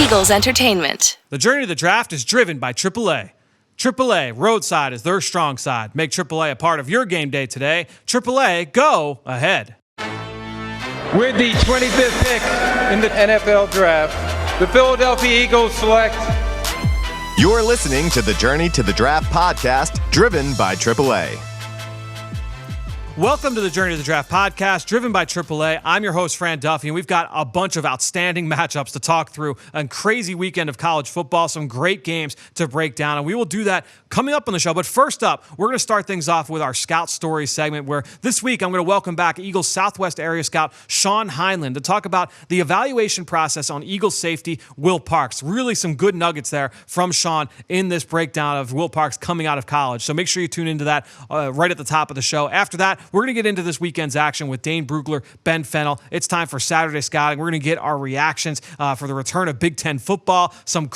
Eagles Entertainment. The journey to the draft is driven by AAA. AAA, roadside is their strong side. Make AAA a part of your game day today. AAA, go ahead. With the 25th pick in the NFL Draft, the Philadelphia Eagles select. You're listening to the Journey to the Draft podcast, driven by AAA. Welcome to the Journey to the Draft podcast, driven by AAA. I'm your host, Fran Duffy, and we've got a bunch of outstanding matchups to talk through. A crazy weekend of college football, some great games to break down, and we will do that coming up on the show. But first up, we're going to start things off with our Scout Stories segment, where this week I'm going to welcome back Eagles Southwest area scout Shawn Heinlen to talk about the evaluation process on Eagles safety Will Parks. Really some good nuggets there from Shawn in this breakdown of Will Parks coming out of college. So make sure you tune into that right at the top of the show. After that, we're going to get into this weekend's action with Dane, Brugler, Ben Fennell. It's time for Saturday Scouting. We're going to get our reactions for the return of Big Ten football, some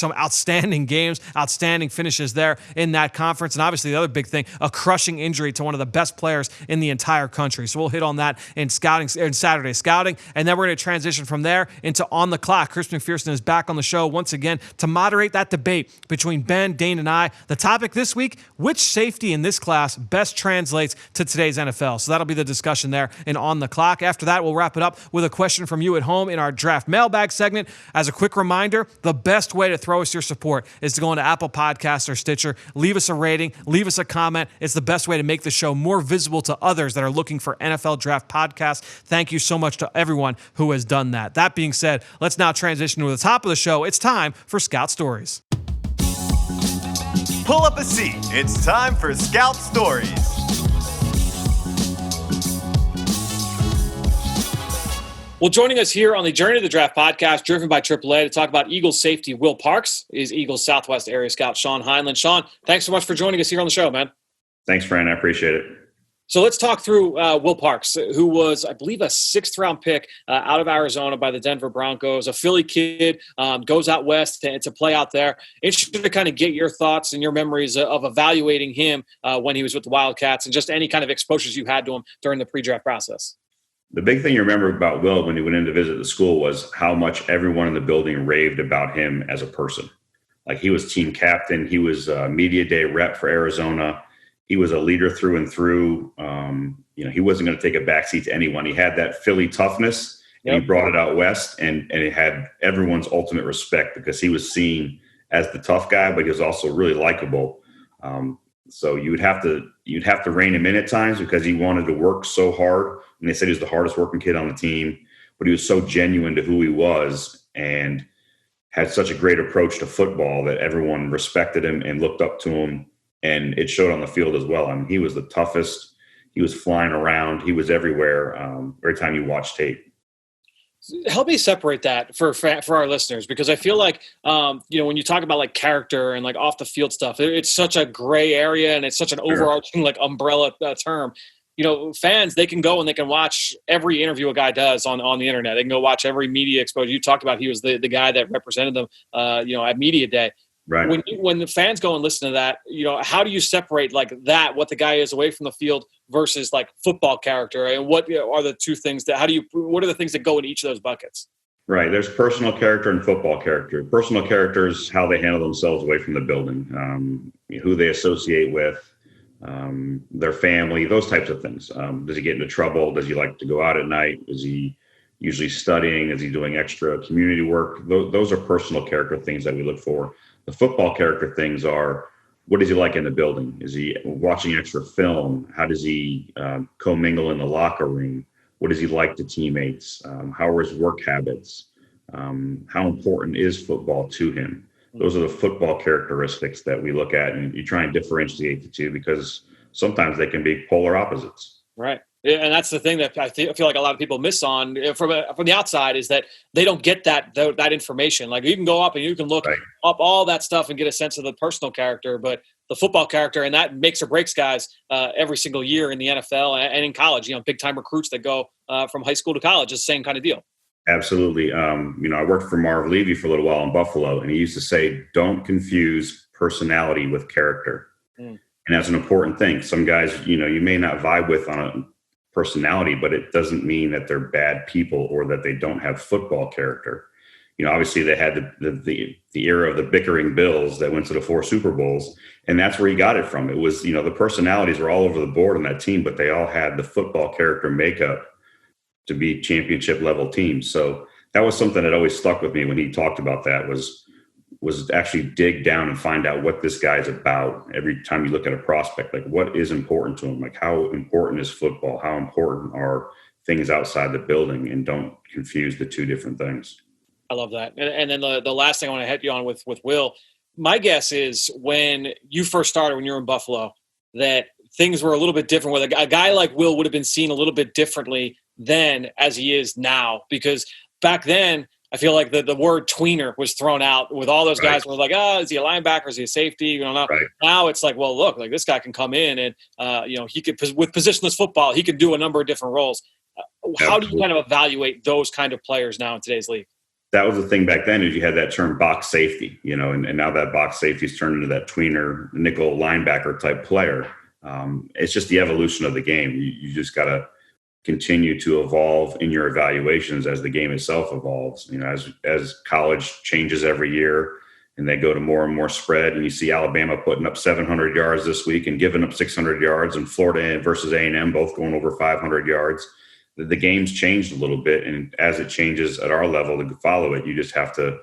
outstanding games, outstanding finishes there in that conference, and obviously the other big thing, a crushing injury to one of the best players in the entire country. So we'll hit on that in Saturday Scouting, and then we're going to transition from there into On the Clock. Chris Mcpherson is back on the show once again to moderate that debate between Ben, Dane, and I. The topic this week, which safety in this class best translates to today's NFL? So that'll be the discussion there in On the Clock. After that, we'll wrap it up with a question from you at home in our draft mailbag segment. As a quick reminder, the best way to throw us your support is to go into Apple Podcasts or Stitcher, leave us a rating, leave us a comment. It's the best way to make the show more visible to others that are looking for NFL draft podcasts. Thank you so much to everyone who has done that. That being said, let's now transition to the top of the show. It's time for Scout Stories. Pull up a seat. It's time for Scout Stories. Well, joining us here on the Journey to the Draft podcast, driven by AAA, to talk about Eagles safety Will Parks, is Eagles Southwest area scout Shawn Heinlen. Shawn, thanks so much for joining us here on the show, man. Thanks, Fran. I appreciate it. So let's talk through Will Parks, who was, I believe, a sixth-round pick out of Arizona by the Denver Broncos, a Philly kid, goes out west to play out there. Interested to kind of get your thoughts and your memories of evaluating him when he was with the Wildcats and just any kind of exposures you had to him during the pre-draft process. The big thing you remember about Will when he went in to visit the school was how much everyone in the building raved about him as a person. Like, he was team captain. He was a media day rep for Arizona. He was a leader through and through. He wasn't going to take a backseat to anyone. He had that Philly toughness, and he brought it out west, and it had everyone's ultimate respect because he was seen as the tough guy, but he was also really likable. So you'd have to rein him in at times because he wanted to work so hard. And they said he was the hardest working kid on the team, but he was so genuine to who he was and had such a great approach to football that everyone respected him and looked up to him. And it showed on the field as well. I mean, he was the toughest. He was flying around. He was everywhere every time you watch tape. Help me separate that for our listeners, because I feel like, when you talk about like character and like off the field stuff, it's such a gray area and it's such an overarching like umbrella term. Fans, they can go and they can watch every interview a guy does on the internet. They can go watch every media exposure. You talked about he was the guy that represented them, at media day. Right. When the fans go and listen to that, how do you separate like that, what the guy is away from the field versus like football character, and what are the two things what are the things that go in each of those buckets? Right. There's personal character and football character. Personal character is how they handle themselves away from the building, who they associate with, their family, those types of things. Does he get into trouble? Does he like to go out at night? Is he usually studying? Is he doing extra community work? Those are personal character things that we look for. The football character things are, what is he like in the building? Is he watching extra film? How does he commingle in the locker room? What does he like to teammates? How are his work habits? How important is football to him? Those are the football characteristics that we look at, and you try and differentiate the two because sometimes they can be polar opposites. Right. And that's the thing that I feel like a lot of people miss on from the outside is that they don't get that information. Like, you can go up and you can look up all that stuff and get a sense of the personal character, but the football character, and that makes or breaks guys every single year in the NFL and in college. Big time recruits that go from high school to college is the same kind of deal. Absolutely. I worked for Marv Levy for a little while in Buffalo, and he used to say, don't confuse personality with character. And that's an important thing. Some guys, you may not vibe with on a personality, but it doesn't mean that they're bad people or that they don't have football character. obviously they had the era of the bickering Bills that went to the 4 Super Bowls, and that's where he got it from. It was, the personalities were all over the board on that team, but they all had the football character makeup to be championship level teams. So that was something that always stuck with me when he talked about that was actually dig down and find out what this guy's about. Every time you look at a prospect, like what is important to him? Like how important is football? How important are things outside the building? And don't confuse the two different things. I love that. And then the last thing I want to hit you on with Will, my guess is when you first started, when you were in Buffalo, that things were a little bit different with a guy like Will would have been seen a little bit differently then as he is now, because back then I feel like the word tweener was thrown out with all those guys who were like, is he a linebacker? Is he a safety? Right. Now it's like, well, look, like this guy can come in and, he could, with positionless football, he can do a number of different roles. How do you kind of evaluate those kind of players now in today's league? That was the thing back then is you had that term box safety, and now that box safety's turned into that tweener nickel linebacker type player. It's just the evolution of the game. You just got to continue to evolve in your evaluations as the game itself evolves. As college changes every year and they go to more and more spread, and you see Alabama putting up 700 yards this week and giving up 600 yards, and Florida versus A&M both going over 500 yards. The game's changed a little bit, and as it changes at our level to follow it, you just have to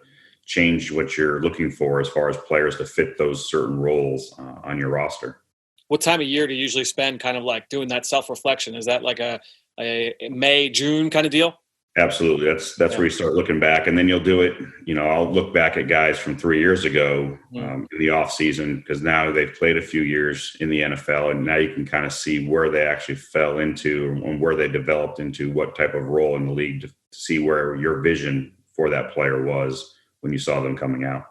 change what you're looking for as far as players to fit those certain roles on your roster. What time of year do you usually spend kind of like doing that self-reflection? Is that like a May, June kind of deal? Absolutely. That's where you start looking back, and then you'll do it. I'll look back at guys from 3 years ago in the off season, because now they've played a few years in the NFL, and now you can kind of see where they actually fell into and where they developed into what type of role in the league to see where your vision for that player was when you saw them coming out.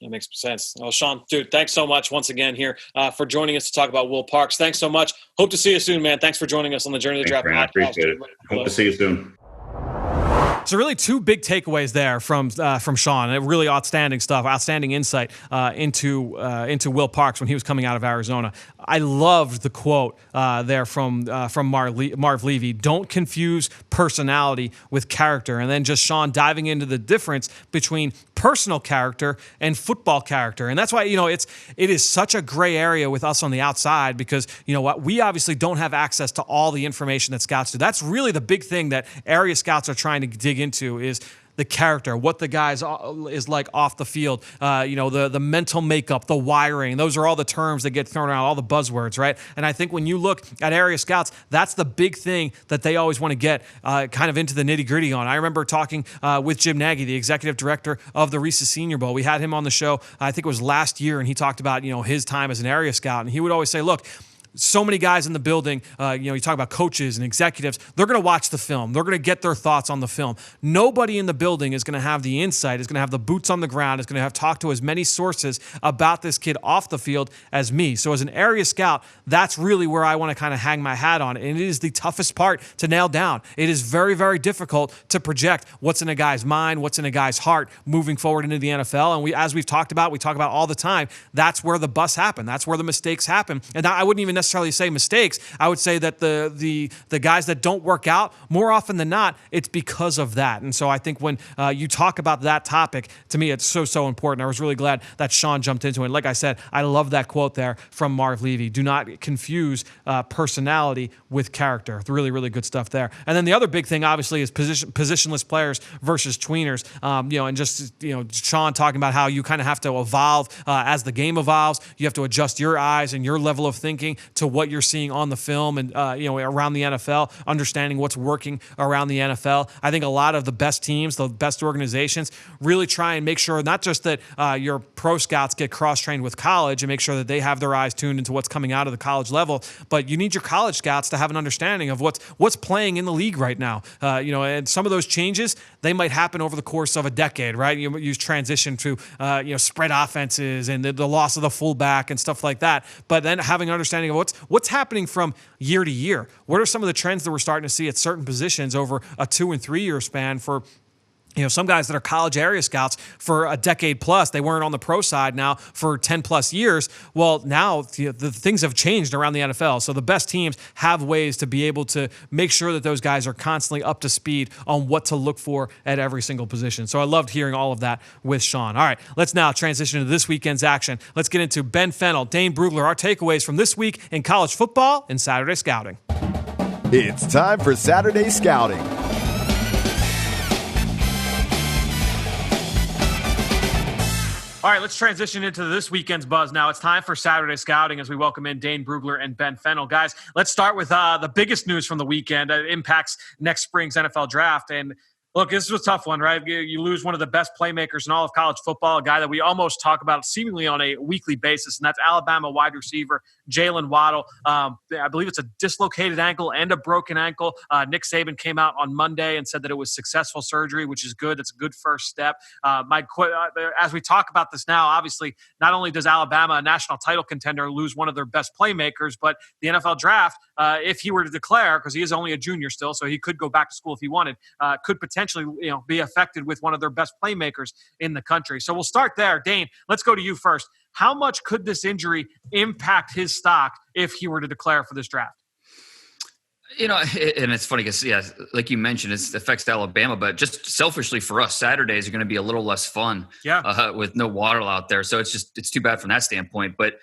That makes sense. Well, Shawn, dude, thanks so much once again here for joining us to talk about Will Parks. Thanks so much. Hope to see you soon, man. Thanks for joining us on the Journey to the Draft podcast. I appreciate it. Hope to see you soon. So really two big takeaways there from Shawn. Really outstanding stuff, outstanding insight into Will Parks when he was coming out of Arizona. I loved the quote there from Marv Levy. Don't confuse personality with character. And then just Shawn diving into the difference between personal character and football character. And that's why, it is such a gray area with us on the outside, because we obviously don't have access to all the information that scouts do. That's really the big thing that area scouts are trying to dig into is the character, what the guy is like off the field, the mental makeup, the wiring. Those are all the terms that get thrown around, all the buzzwords, right? And I think when you look at area scouts, that's the big thing that they always want to get kind of into the nitty-gritty on. I remember talking with Jim Nagy, the executive director of the Reese's Senior Bowl. We had him on the show, I think it was last year, and he talked about, his time as an area scout. And he would always say, look, so many guys in the building, you talk about coaches and executives, they're going to watch the film. They're going to get their thoughts on the film. Nobody in the building is going to have the insight, is going to have the boots on the ground, is going to have talked to as many sources about this kid off the field as me. So as an area scout, that's really where I want to kind of hang my hat on. And it is the toughest part to nail down. It is very, very difficult to project what's in a guy's mind, what's in a guy's heart moving forward into the NFL. And as we've talked about, we talk about all the time, that's where the busts happen. That's where the mistakes happen. And I wouldn't even necessarily say mistakes. I would say that the guys that don't work out, more often than not, it's because of that. And so I think when you talk about that topic, to me, it's so important. I was really glad that Shawn jumped into it. Like I said, I love that quote there from Marv Levy. Do not confuse personality with character. It's really, really good stuff there. And then the other big thing, obviously, is positionless players versus tweeners. And just, Shawn talking about how you kind of have to evolve as the game evolves. You have to adjust your eyes and your level of thinking to what you're seeing on the film and around the NFL, understanding what's working around the NFL. I think a lot of the best teams, the best organizations, really try and make sure not just that your pro scouts get cross-trained with college and make sure that they have their eyes tuned into what's coming out of the college level, but you need your college scouts to have an understanding of what's playing in the league right now. And some of those changes, they might happen over the course of a decade, right? You transition to spread offenses and the loss of the fullback and stuff like that. But then having an understanding of what's happening from year to year. What are some of the trends that we're starting to see at certain positions over a 2 and 3 year span for some guys that are college area scouts for a decade plus, they weren't on the pro side now for 10 plus years. Well, now the things have changed around the NFL. So the best teams have ways to be able to make sure that those guys are constantly up to speed on what to look for at every single position. So I loved hearing all of that with Shawn. All right, let's now transition to this weekend's action. Let's get into Ben Fennell, Dane Brugler, our takeaways from this week in college football and Saturday scouting. It's time for Saturday scouting. All right, let's transition into this weekend's buzz now. It's time for Saturday scouting as we welcome in Dane Brugler and Ben Fennell. Guys, let's start with the biggest news from the weekend. It impacts next spring's NFL draft. And look, this was a tough one, right? You lose one of the best playmakers in all of college football, a guy that we almost talk about seemingly on a weekly basis, and that's Alabama wide receiver Jalen Waddle. I believe it's a dislocated ankle and a broken ankle. Nick Saban came out on Monday and said that it was successful surgery, which is good. That's a good first step. As we talk about this now, obviously, not only does Alabama, a national title contender, lose one of their best playmakers, but the NFL draft, if he were to declare, because he is only a junior still, so he could go back to school if he wanted, could potentially be affected with one of their best playmakers in the country. So we'll start there. Dane, let's go to you first. How much could this injury impact his stock if he were to declare for this draft? And it's funny because, like you mentioned, it affects Alabama, but just selfishly for us, Saturdays are going to be a little less fun with no Waddle out there. So it's too bad from that standpoint. But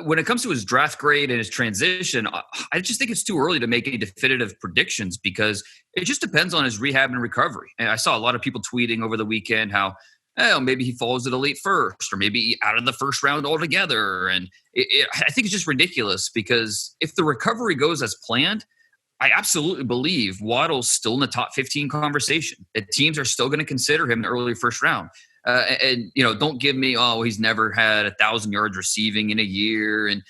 when it comes to his draft grade and his transition, I just think it's too early to make any definitive predictions because it just depends on his rehab and recovery. And I saw a lot of people tweeting over the weekend how, maybe he falls at a late first or maybe out of the first round altogether. And I think it's just ridiculous because if the recovery goes as planned, I absolutely believe Waddle's still in the top 15 conversation. Teams are still going to consider him in the early first round. And don't give me, he's never had 1,000 yards receiving in a year. And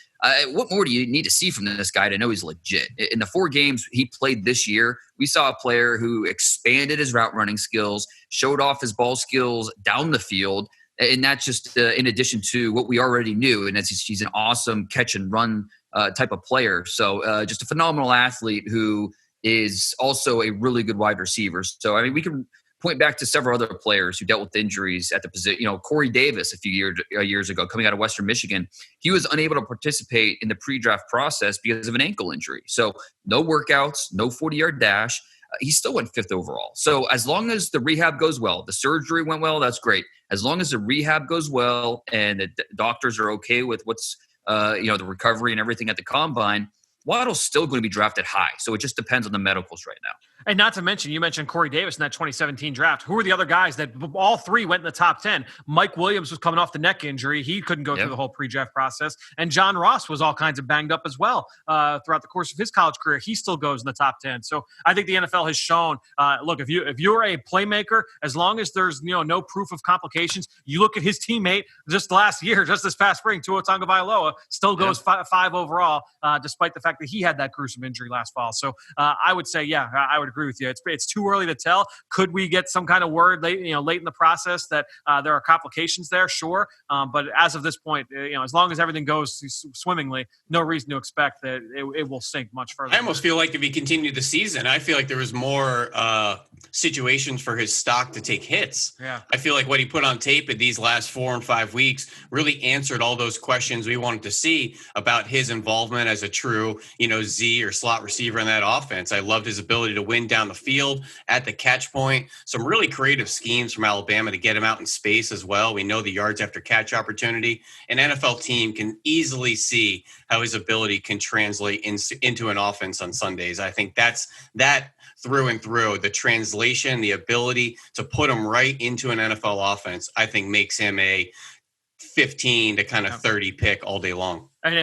what more do you need to see from this guy to know he's legit? In the 4 games he played this year, we saw a player who expanded his route running skills, showed off his ball skills down the field. And that's just in addition to what we already knew. And he's an awesome catch and run type of player. So just a phenomenal athlete who is also a really good wide receiver. So, we can point back to several other players who dealt with injuries at the position. Corey Davis a few years ago, coming out of Western Michigan, he was unable to participate in the pre-draft process because of an ankle injury. So no workouts, no 40-yard dash. He still went 5th overall. So as long as the rehab goes well, the surgery went well, that's great. As long as the rehab goes well and the doctors are okay with what's the recovery and everything at the combine, Waddle's still going to be drafted high. So it just depends on the medicals right now. And not to mention, you mentioned Corey Davis in that 2017 draft. Who were the other guys that all 3 went in the top 10? Mike Williams was coming off the neck injury. He couldn't go through the whole pre-draft process. And John Ross was all kinds of banged up as well throughout the course of his college career. He still goes in the top 10. So I think the NFL has shown, look, if you're a playmaker, as long as there's no proof of complications, you look at his teammate just last year, just this past spring, Tua Tagovailoa, still goes 5 overall, despite the fact that he had that gruesome injury last fall. So I would say, I would agree with you. It's too early to tell. Could we get some kind of word late in the process that there are complications there? Sure. But as of this point, as long as everything goes swimmingly, no reason to expect that it will sink much further. I almost feel like if he continued the season, I feel like there was more situations for his stock to take hits. Yeah. I feel like what he put on tape in these last 4 and 5 weeks really answered all those questions we wanted to see about his involvement as a true, Z or slot receiver in that offense. I loved his ability to win down the field at the catch point. Some really creative schemes from Alabama to get him out in space as well. We know the yards after catch opportunity. An NFL team can easily see how his ability can translate into an offense on Sundays. I think that through and through, the translation, the ability to put him right into an NFL offense, I think makes him a 15 to kind of 30 pick all day long. And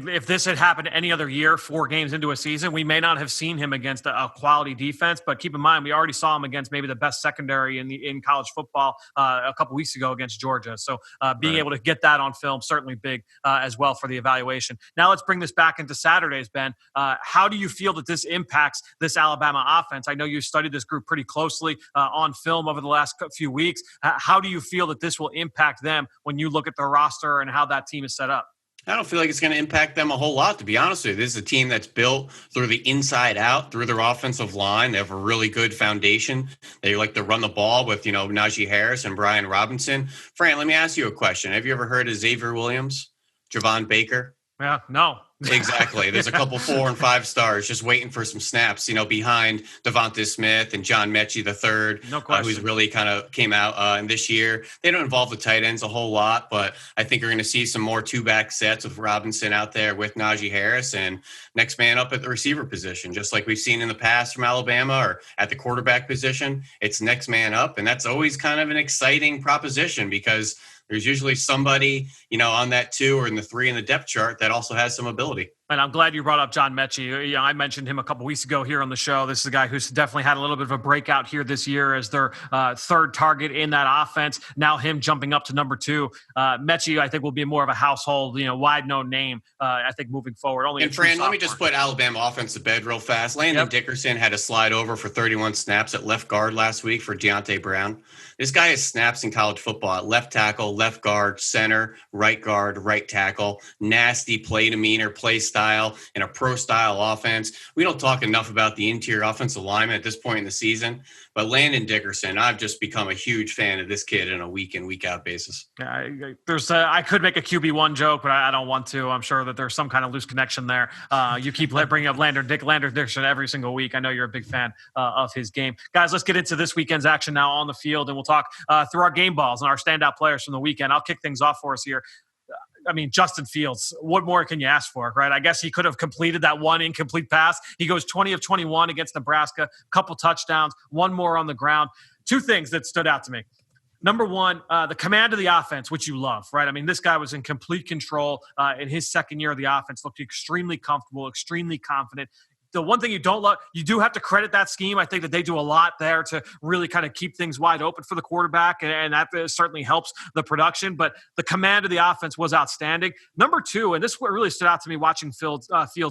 if this had happened any other year, 4 games into a season, we may not have seen him against a quality defense. But keep in mind, we already saw him against maybe the best secondary in college football a couple weeks ago against Georgia. So being able to get that on film, certainly big as well for the evaluation. Now let's bring this back into Saturdays, Ben. How do you feel that this impacts this Alabama offense? I know you studied this group pretty closely on film over the last few weeks. How do you feel that this will impact them when you look at the roster and how that team is set up? I don't feel like it's going to impact them a whole lot, to be honest with you. This is a team that's built through the inside out, through their offensive line. They have a really good foundation. They like to run the ball with, Najee Harris and Brian Robinson. Fran, let me ask you a question. Have you ever heard of Xavier Williams, Javon Baker? Yeah, no. Exactly. There's a couple 4 and 5 stars just waiting for some snaps, behind Devonta Smith and John Metchi III, no question. Who's really kind of came out in this year. They don't involve the tight ends a whole lot, but I think you're going to see some more 2-back sets with Robinson out there with Najee Harris and next man up at the receiver position, just like we've seen in the past from Alabama, or at the quarterback position. It's next man up, and that's always kind of an exciting proposition because there's usually somebody, on that 2 or in the 3 in the depth chart that also has some ability. And I'm glad you brought up John Metchi. I mentioned him a couple weeks ago here on the show. This is a guy who's definitely had a little bit of a breakout here this year as their third target in that offense. Now him jumping up to number 2. Metchi, I think, will be more of a household, wide-known name, I think, moving forward. And Fran, let me just put Alabama offense to bed real fast. Landon Dickerson had a slide over for 31 snaps at left guard last week for Deontay Brown. This guy has snaps in college football at left tackle, left guard, center, right guard, right tackle, nasty play demeanor, play style, and a pro-style offense. We don't talk enough about the interior offensive lineman at this point in the season, but Landon Dickerson, I've just become a huge fan of this kid on a week in, week out basis. Yeah, I could make a QB1 joke, but I don't want to. I'm sure that there's some kind of loose connection there. You keep bringing up Landon Dickerson every single week. I know you're a big fan of his game. Guys, let's get into this weekend's action now on the field, and we'll talk through our game balls and our standout players from the weekend. I'll kick things off for us here. I mean, Justin Fields, what more can you ask for, right? I guess he could have completed that one incomplete pass. He goes 20 of 21 against Nebraska, couple touchdowns, one more on the ground. 2 things that stood out to me. Number one, the command of the offense, which you love, right? I mean, this guy was in complete control in his second year of the offense, looked extremely comfortable, extremely confident. The one thing you don't love, you do have to credit that scheme. I think that they do a lot there to really kind of keep things wide open for the quarterback, and that certainly helps the production. But the command of the offense was outstanding. Number 2, and this is what really stood out to me watching Fields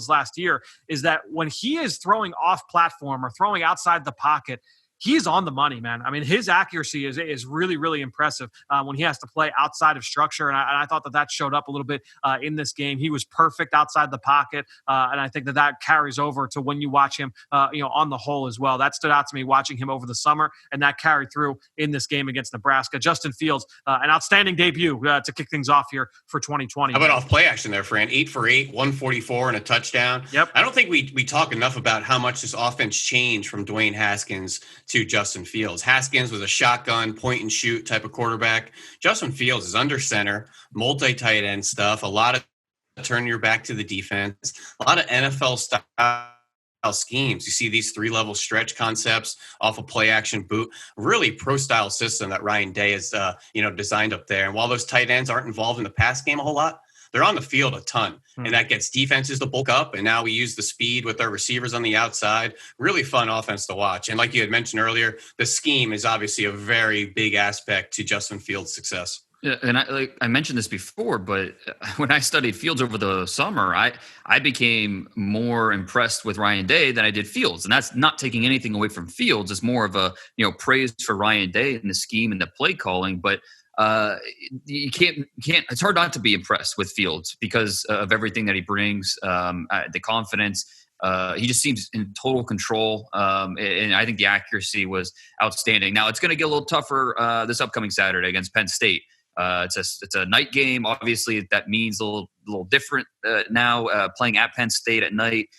last year, is that when he is throwing off platform or throwing outside the pocket, he's on the money, man. I mean, his accuracy is really, really impressive when he has to play outside of structure. And I thought that showed up a little bit in this game. He was perfect outside the pocket. And I think that carries over to when you watch him, on the whole as well. That stood out to me watching him over the summer, and that carried through in this game against Nebraska. Justin Fields, an outstanding debut to kick things off here for 2020. How about off play action there, Fran? 8 for 8, 144 and a touchdown. Yep. I don't think we talk enough about how much this offense changed from Dwayne Haskins to Justin Fields. Haskins was a shotgun, point and shoot type of quarterback. Justin Fields is under center, multi-tight end stuff, a lot of turn your back to the defense, a lot of NFL style schemes. You see these 3-level stretch concepts off a play action boot, really pro style system that Ryan Day has designed up there. And while those tight ends aren't involved in the pass game a whole lot, they're on the field a ton, and that gets defenses to bulk up. And now we use the speed with our receivers on the outside. Really fun offense to watch. And like you had mentioned earlier, the scheme is obviously a very big aspect to Justin Fields' success. Yeah, and I mentioned this before, but when I studied Fields over the summer, I became more impressed with Ryan Day than I did Fields. And that's not taking anything away from Fields. It's more of a praise for Ryan Day and the scheme and the play calling. But you can't. It's hard not to be impressed with Fields because of everything that he brings, the confidence. He just seems in total control, and I think the accuracy was outstanding. Now it's going to get a little tougher this upcoming Saturday against Penn State. It's a night game. Obviously, that means a little different now. Playing at Penn State at night,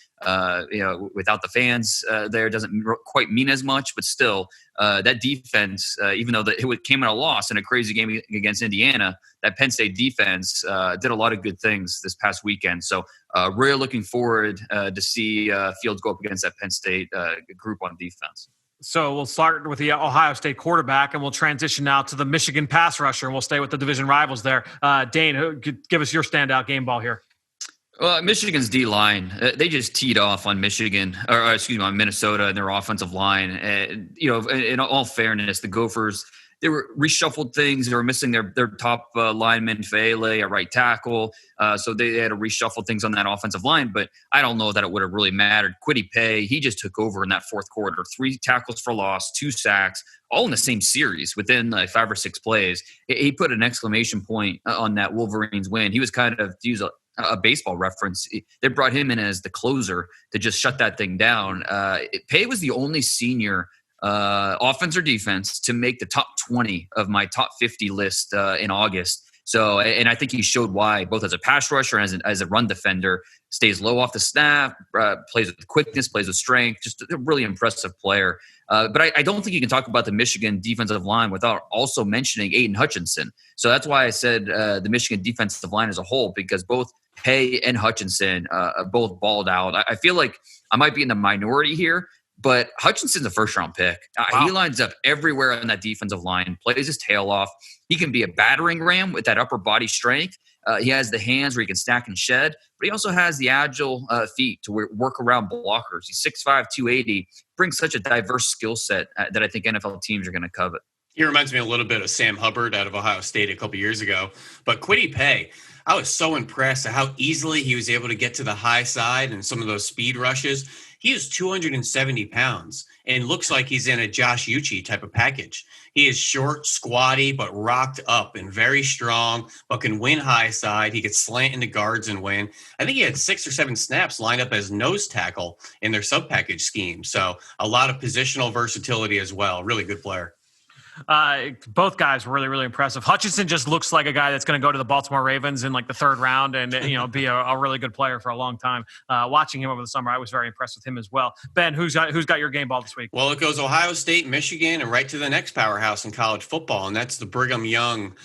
without the fans there, doesn't quite mean as much. But still, that defense, even though it came in a loss in a crazy game against Indiana, that Penn State defense did a lot of good things this past weekend. So, really looking forward to see Fields go up against that Penn State group on defense. So we'll start with the Ohio State quarterback, and we'll transition now to the Michigan pass rusher, and we'll stay with the division rivals there. Dane, give us your standout game ball here. Michigan's D-line, they just teed off on on Minnesota and their offensive line. In all fairness, the Gophers, they were reshuffled things. They were missing their top lineman, Fale, at right tackle. So they had to reshuffle things on that offensive line. But I don't know that it would have really mattered. Kwity Paye, he just took over in that fourth quarter. 3 tackles for loss, 2 sacks, all in the same series within 5 or 6 plays. He put an exclamation point on that Wolverines win. He was kind of, to use a baseball reference. They brought him in as the closer to just shut that thing down. Pay was the only senior offense or defense to make the top 20 of my top 50 list in August. So, and I think he showed why, both as a pass rusher and as a run defender, stays low off the snap, plays with quickness, plays with strength, just a really impressive player. But I don't think you can talk about the Michigan defensive line without also mentioning Aiden Hutchinson. So that's why I said the Michigan defensive line as a whole, because both Pay and Hutchinson both balled out. I feel like I might be in the minority here, but Hutchinson's a first-round pick. Wow. He lines up everywhere on that defensive line, plays his tail off. He can be a battering ram with that upper body strength. He has the hands where he can stack and shed, but he also has the agile feet to work around blockers. He's 6'5", 280, brings such a diverse skill set that I think NFL teams are going to covet. He reminds me a little bit of Sam Hubbard out of Ohio State a couple years ago. But Kwity Paye, I was so impressed at how easily he was able to get to the high side and some of those speed rushes. He is 270 pounds and looks like he's in a Josh Uche type of package. He is short, squatty, but rocked up and very strong, but can win high side. He could slant into guards and win. I think he had 6 or 7 snaps lined up as nose tackle in their sub-package scheme. So a lot of positional versatility as well. Really good player. Both guys were really, really impressive. Hutchinson just looks like a guy that's going to go to the Baltimore Ravens in like the 3rd round and, be a really good player for a long time. Watching him over the summer, I was very impressed with him as well. Ben, who's got your game ball this week? Well, it goes Ohio State, Michigan, and right to the next powerhouse in college football, and that's the Brigham Young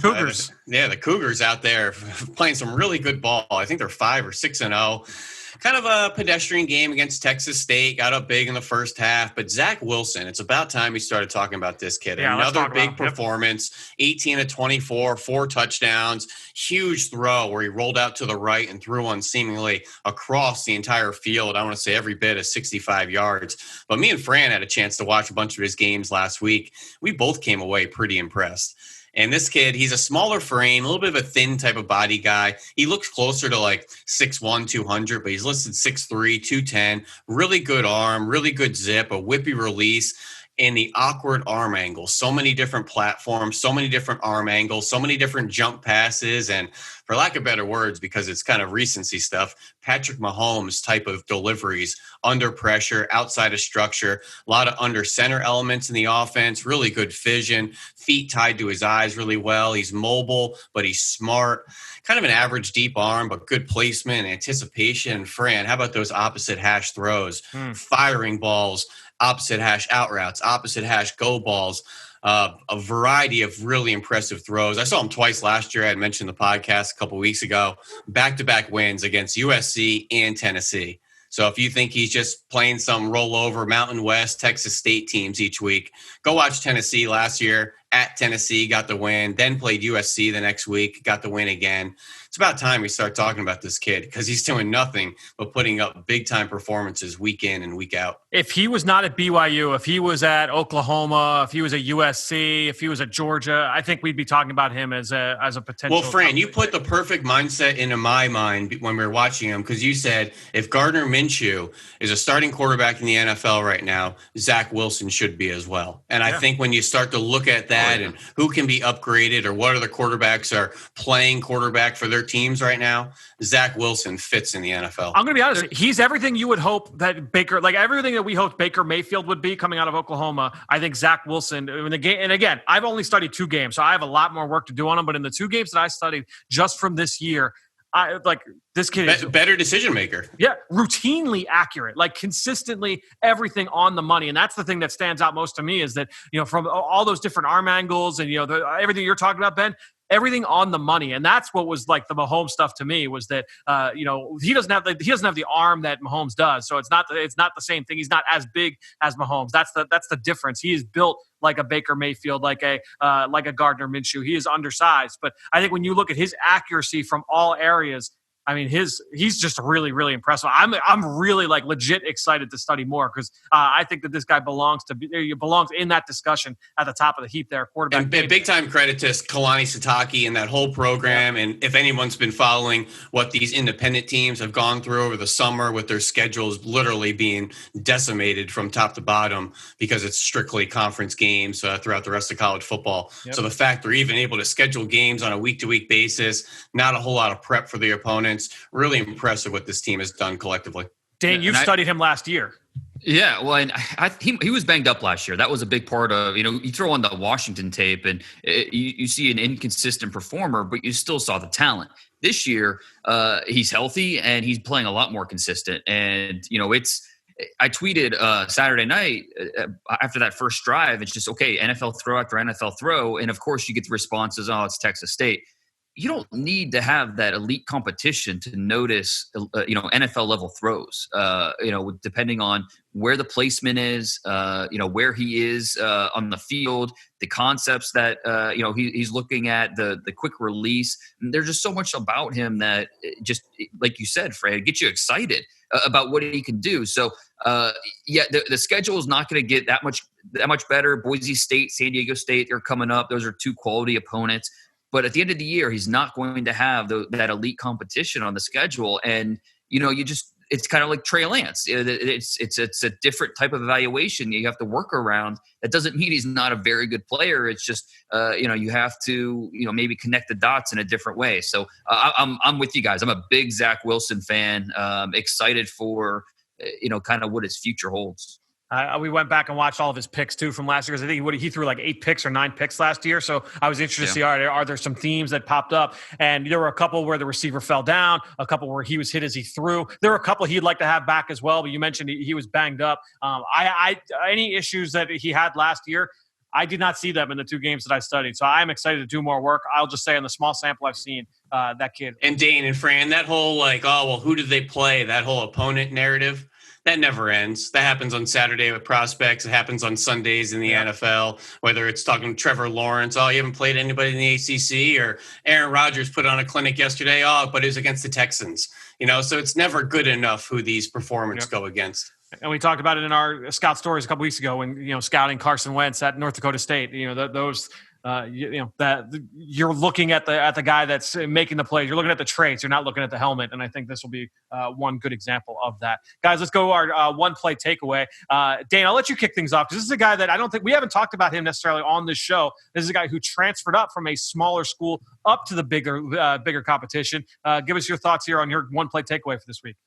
Cougars. The Cougars out there playing some really good ball. I think they're 5 or 6-0. Kind of a pedestrian game against Texas State, got up big in the first half. But Zach Wilson, it's about time we started talking about this kid. Yeah, another big performance, 18 of 24, 4 touchdowns, huge throw where he rolled out to the right and threw one seemingly across the entire field. I want to say every bit of 65 yards. But me and Fran had a chance to watch a bunch of his games last week. We both came away pretty impressed. And this kid, he's a smaller frame, a little bit of a thin type of body guy. He looks closer to like 6'1", 200, but he's listed 6'3", 210. Really good arm, really good zip, a whippy release, and the awkward arm angles. So many different platforms, so many different arm angles, so many different jump passes. And for lack of better words, because it's kind of recency stuff, Patrick Mahomes type of deliveries, under pressure, outside of structure, a lot of under center elements in the offense, really good vision, feet tied to his eyes really well. He's mobile, but he's smart. Kind of an average deep arm, but good placement and anticipation. Fran, how about those opposite hash throws, firing balls, opposite hash out routes, opposite hash go balls, a variety of really impressive throws. I saw him twice last year. I had mentioned the podcast a couple weeks ago. Back-to-back wins against USC and Tennessee. So if you think he's just playing some rollover Mountain West, Texas State teams each week, go watch Tennessee last year. At Tennessee, got the win, then played USC the next week, got the win again. It's about time we start talking about this kid because he's doing nothing but putting up big-time performances week in and week out. If he was not at BYU, if he was at Oklahoma, if he was at USC, if he was at Georgia, I think we'd be talking about him as a potential. Well, Fran, you put the perfect mindset into my mind when we were watching him because you said if Gardner Minshew is a starting quarterback in the NFL right now, Zach Wilson should be as well. And I think when you start to look at that, and who can be upgraded or what other quarterbacks are playing quarterback for their teams right now, Zach Wilson fits in the NFL. I'm going to be honest. He's everything you would hope that Baker, like everything that we hoped Baker Mayfield would be coming out of Oklahoma. I think Zach Wilson in the game. And again, I've only studied 2 games, so I have a lot more work to do on him. But in the 2 games that I studied just from this year, I like this kid is better decision maker. Yeah, routinely accurate, like consistently everything on the money. And that's the thing that stands out most to me is that, from all those different arm angles and, everything you're talking about, Ben, everything on the money. And that's what was like the Mahomes stuff to me was that, he doesn't have the arm that Mahomes does. So it's not the same thing. He's not as big as Mahomes. That's the difference. He is built like a Baker Mayfield, like a Gardner Minshew. He is undersized. But I think when you look at his accuracy from all areas, I mean, he's just really, really impressive. I'm really like legit excited to study more because I think that this guy belongs in that discussion at the top of the heap there. Quarterback. And big time credit to Kalani Sitake and that whole program. Yeah. And if anyone's been following what these independent teams have gone through over the summer with their schedules literally being decimated from top to bottom because it's strictly conference games throughout the rest of college football. Yep. So the fact they're even able to schedule games on a week-to-week basis, not a whole lot of prep for the opponents. Really impressive what this team has done collectively. Dane, you've studied him last year. Yeah, well, and he was banged up last year. That was a big part of, you throw on the Washington tape and you see an inconsistent performer, but you still saw the talent. This year, he's healthy and he's playing a lot more consistent. And, I tweeted Saturday night after that first drive, it's just, okay, NFL throw after NFL throw. And, of course, you get the responses, oh, it's Texas State. You don't need to have that elite competition to notice, NFL level throws, depending on where the placement is, where he is on the field, the concepts that, he's looking at, the quick release. And there's just so much about him that just, like you said, Fred, gets you excited about what he can do. So, the schedule is not going to get that much better. Boise State, San Diego State, they're coming up. Those are two quality opponents. But at the end of the year, he's not going to have that elite competition on the schedule. And, it's kind of like Trey Lance. It's a different type of evaluation you have to work around. That doesn't mean he's not a very good player. It's just, you have to, maybe connect the dots in a different way. So I'm with you guys. I'm a big Zach Wilson fan, excited for, kind of what his future holds. We went back and watched all of his picks, too, from last year. Because I think he threw like 8 picks or 9 picks last year. So I was interested to see, are there some themes that popped up? And there were a couple where the receiver fell down, a couple where he was hit as he threw. There were a couple he'd like to have back as well. But you mentioned he was banged up. Any issues that he had last year, I did not see them in the 2 games that I studied. So I'm excited to do more work. I'll just say on the small sample I've seen, that kid. And Dane and Fran, that whole who did they play? That whole opponent narrative. That never ends. That happens on Saturday with prospects. It happens on Sundays in the NFL, whether it's talking to Trevor Lawrence. Oh, you haven't played anybody in the ACC, or Aaron Rodgers put on a clinic yesterday. Oh, but it was against the Texans. So it's never good enough who these performers go against. And we talked about it in our scout stories a couple weeks ago when, scouting Carson Wentz at North Dakota State, those that you're looking at the guy that's making the plays. You're looking at the traits. You're not looking at the helmet. And I think this will be one good example of that. Guys, let's go our one play takeaway. Dane, I'll let you kick things off because this is a guy that I don't think we haven't talked about him necessarily on this show. This is a guy who transferred up from a smaller school up to the bigger competition. Give us your thoughts here on your one play takeaway for this week.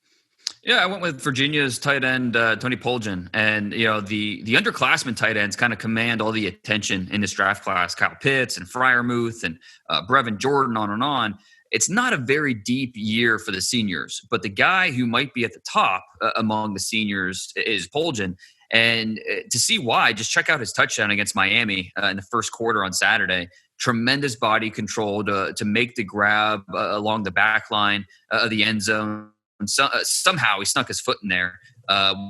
Yeah, I went with Virginia's tight end, Tony Poljan. And, the underclassmen tight ends kind of command all the attention in this draft class. Kyle Pitts and Freiermuth and Brevin Jordan, on and on. It's not a very deep year for the seniors, but the guy who might be at the top among the seniors is Poljan. And to see why, just check out his touchdown against Miami in the first quarter on Saturday. Tremendous body control to make the grab along the back line of the end zone. And somehow he snuck his foot in there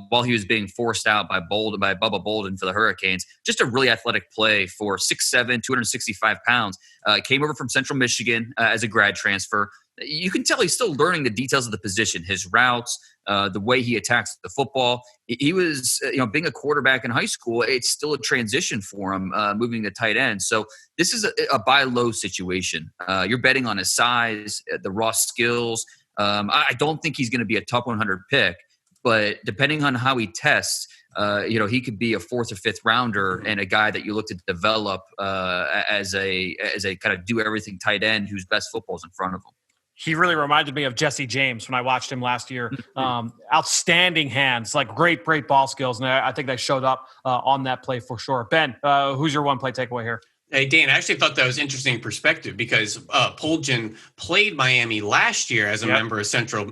while he was being forced out by Bubba Bolden for the Hurricanes. Just a really athletic play for 6'7", 265 pounds. Came over from Central Michigan as a grad transfer. You can tell he's still learning the details of the position, his routes, the way he attacks the football. He was, being a quarterback in high school, it's still a transition for him moving to tight end. So this is a buy low situation. You're betting on his size, the raw skills. I don't think he's going to be a top 100 pick, but depending on how he tests, he could be a 4th or 5th rounder and a guy that you look to develop as a kind of do everything tight end whose best football is in front of him. He really reminded me of Jesse James when I watched him last year. Outstanding hands, like great ball skills. And I think they showed up on that play for sure. Ben, who's your one play takeaway here? Hey, Dane, I actually thought that was interesting perspective because Poljan played Miami last year as a member of Central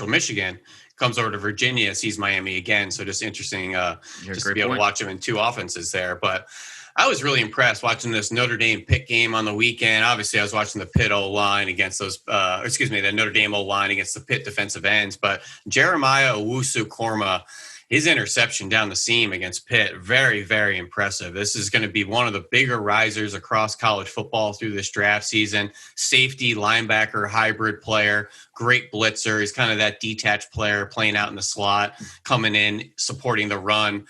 Michigan, comes over to Virginia, sees Miami again. So just interesting just to be able to watch him in 2 offenses there. But I was really impressed watching this Notre Dame Pitt game on the weekend. Obviously, I was watching the Pitt O-line against the Notre Dame O-line against the Pitt defensive ends. But Jeremiah Owusu-Koromah, his interception down the seam against Pitt, very, very impressive. This is going to be one of the bigger risers across college football through this draft season. Safety, linebacker, hybrid player, great blitzer. He's kind of that detached player playing out in the slot, coming in, supporting the run.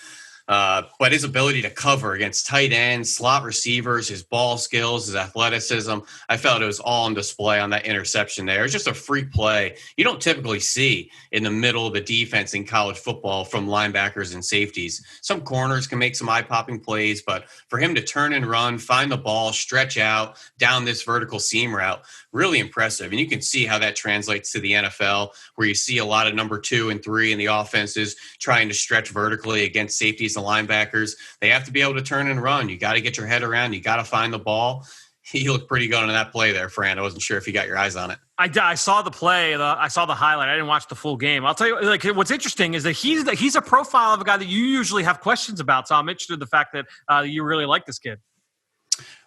But his ability to cover against tight ends, slot receivers, his ball skills, his athleticism, I felt it was all on display on that interception there. It was just a freak play you don't typically see in the middle of the defense in college football from linebackers and safeties. Some corners can make some eye-popping plays, but for him to turn and run, find the ball, stretch out down this vertical seam route, really impressive. And you can see how that translates to the NFL, where you see a lot of number 2 and 3 in the offenses trying to stretch vertically against safeties and linebackers. They have to be able to turn and run. You got to get your head around. You got to find the ball. He looked pretty good on that play there, Fran. I wasn't sure if you got your eyes on it. I saw the play. I saw the highlight. I didn't watch the full game. I'll tell you, like, what's interesting is that he's a profile of a guy that you usually have questions about. So I'm interested in the fact that you really like this kid.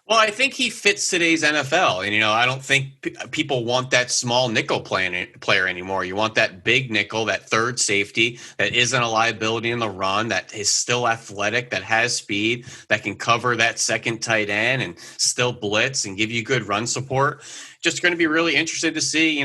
Well, I think he fits today's NFL. And, I don't think people want that small nickel player anymore. You want that big nickel, that third safety that isn't a liability in the run, that is still athletic, that has speed, that can cover that second tight end and still blitz and give you good run support. Just going to be really interested to see,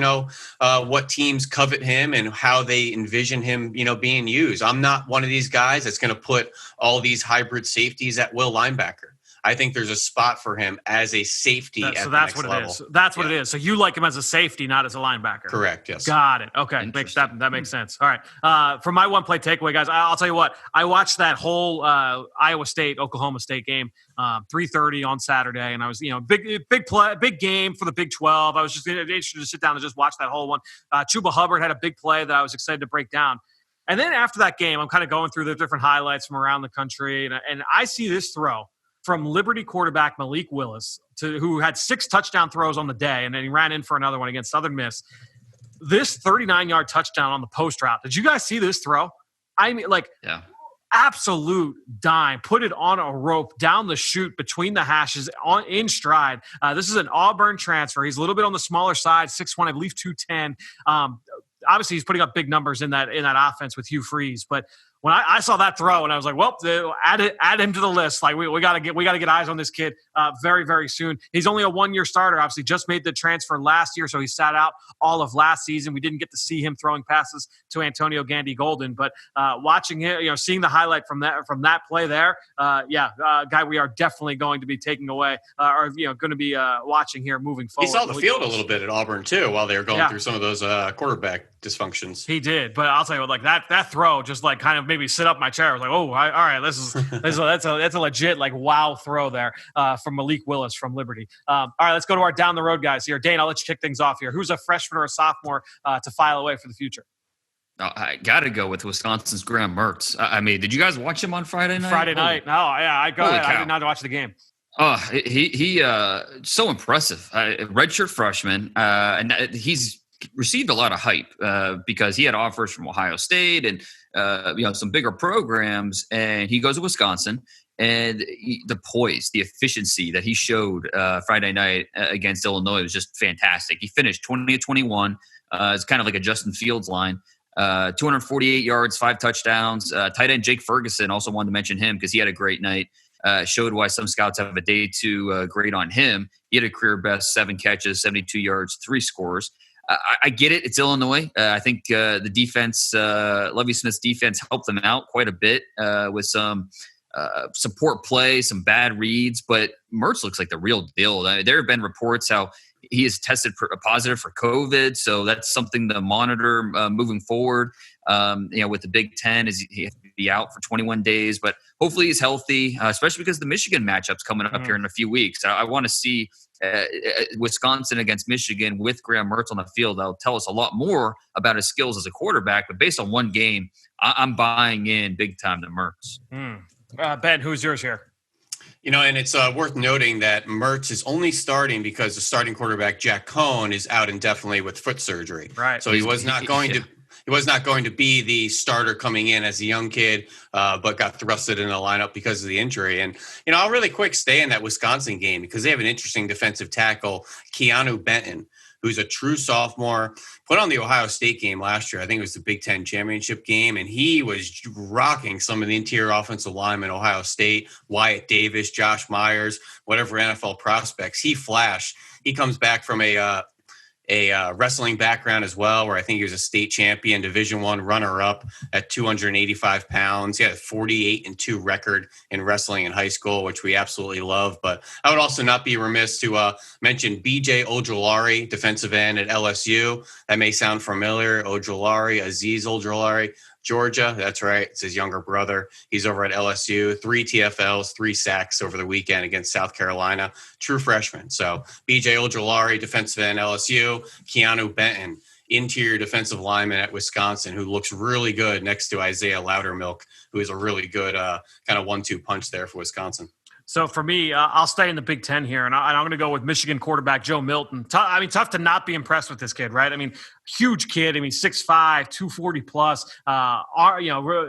what teams covet him and how they envision him, being used. I'm not one of these guys that's going to put all these hybrid safeties at will linebacker. I think there's a spot for him as a safety. So that's what it is. That's what it is. So you like him as a safety, not as a linebacker. Correct. Yes. Got it. Okay. That makes sense. All right. For my one play takeaway, guys, I'll tell you what. I watched that whole Iowa State, Oklahoma State game, 3:30 on Saturday, and I was, big game for the Big 12. I was just interested to sit down and just watch that whole one. Chuba Hubbard had a big play that I was excited to break down. And then after that game, I'm kind of going through the different highlights from around the country, and I see this throw from Liberty quarterback Malik Willis, who had 6 touchdown throws on the day, and then he ran in for another one against Southern Miss. This 39-yard touchdown on the post route. Did you guys see this throw? I mean, absolute dime. Put it on a rope down the chute between the hashes in stride. This is an Auburn transfer. He's a little bit on the smaller side, 6'1", I believe 210. Obviously, he's putting up big numbers in that offense with Hugh Freeze, but when I saw that throw, and I was like, well, add him to the list. Like we got to get eyes on this kid very, very soon. He's only a 1-year starter. Obviously, just made the transfer last year, so he sat out all of last season. We didn't get to see him throwing passes to Antonio Gandy-Golden, but watching him, seeing the highlight from that play there, guy we are definitely going to be taking away, or going to be watching here moving forward. He saw the field a little bit at Auburn too while they were going through some of those quarterback dysfunctions. He did, but I'll tell you what, like that throw just like kind of made me sit up my chair. I was like, oh, all right, that's a legit like wow throw there from Malik Willis from Liberty. All right, let's go to our down the road guys here. Dane, I'll let you kick things off here. Who's a freshman or a sophomore to file away for the future? I got to go with Wisconsin's Graham Mertz. I mean, did you guys watch him on Friday night? Friday night? No, yeah, I go ahead. I did not watch the game. He so impressive. Redshirt freshman, and he's received a lot of hype because he had offers from Ohio State and some bigger programs, and he goes to Wisconsin. And the poise, the efficiency that he showed Friday night against Illinois was just fantastic. He finished 20-21. It's kind of like a Justin Fields line. 248 yards, 5 touchdowns. Tight end Jake Ferguson, also wanted to mention him because he had a great night. Showed why some scouts have a day 2 grade on him. He had a career best 7 catches, 72 yards, 3 scores. I get it. It's Illinois. I think the defense, Lovie Smith's defense, helped them out quite a bit with some support play, some bad reads. But Mertz looks like the real deal. There have been reports how he is tested positive for COVID, so that's something to monitor moving forward. With the Big Ten, he has to be out for 21 days, but hopefully he's healthy, especially because the Michigan matchup's coming up here in a few weeks. I want to see Wisconsin against Michigan with Graham Mertz on the field. That'll tell us a lot more about his skills as a quarterback, but based on one game, I'm buying in big time to Mertz. Ben, who's yours here? And it's worth noting that Mertz is only starting because the starting quarterback Jack Cohn is out indefinitely with foot surgery. Right. So he was not going to be the starter coming in as a young kid, but got thrusted in the lineup because of the injury. And I'll really quick stay in that Wisconsin game because they have an interesting defensive tackle, Keanu Benton, who's a true sophomore, put on the Ohio State game last year. I think it was the Big Ten championship game, and he was rocking some of the interior offensive linemen, Ohio State, Wyatt Davis, Josh Myers, whatever NFL prospects. He flashed. He comes back from a wrestling background as well, where I think he was a state champion, Division I runner-up at 285 pounds. He had a 48-2 record in wrestling in high school, which we absolutely love. But I would also not be remiss to mention B.J. Ogilari, defensive end at LSU. That may sound familiar. Aziz Ogilari. Georgia, that's right. It's his younger brother. He's over at LSU. 3 TFLs, 3 sacks over the weekend against South Carolina. True freshman. So B.J. Ojulari, defensive end LSU. Keanu Benton, interior defensive lineman at Wisconsin, who looks really good next to Isaiah Loudermilk, who is a really good kind of 1-2 punch there for Wisconsin. So for me, I'll stay in the Big Ten here, and I'm going to go with Michigan quarterback Joe Milton. Tough to not be impressed with this kid, right? I mean, huge kid. I mean, 6'5", 240 plus.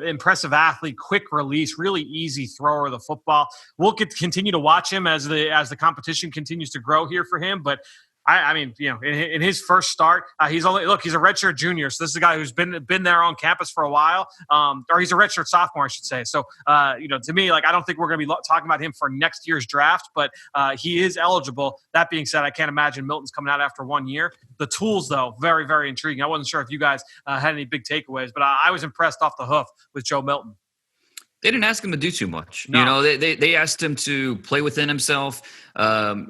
Impressive athlete, quick release, really easy thrower of the football. We'll continue to watch him as the competition continues to grow here for him, but. I mean, in his first start, he's a redshirt junior. So this is a guy who's been there on campus for a while, or he's a redshirt sophomore, I should say. So, to me, I don't think we're going to be talking about him for next year's draft, but he is eligible. That being said, I can't imagine Milton's coming out after 1 year. The tools, though, very, very intriguing. I wasn't sure if you guys had any big takeaways, but I was impressed off the hoof with Joe Milton. They didn't ask him to do too much. No. They asked him to play within himself. They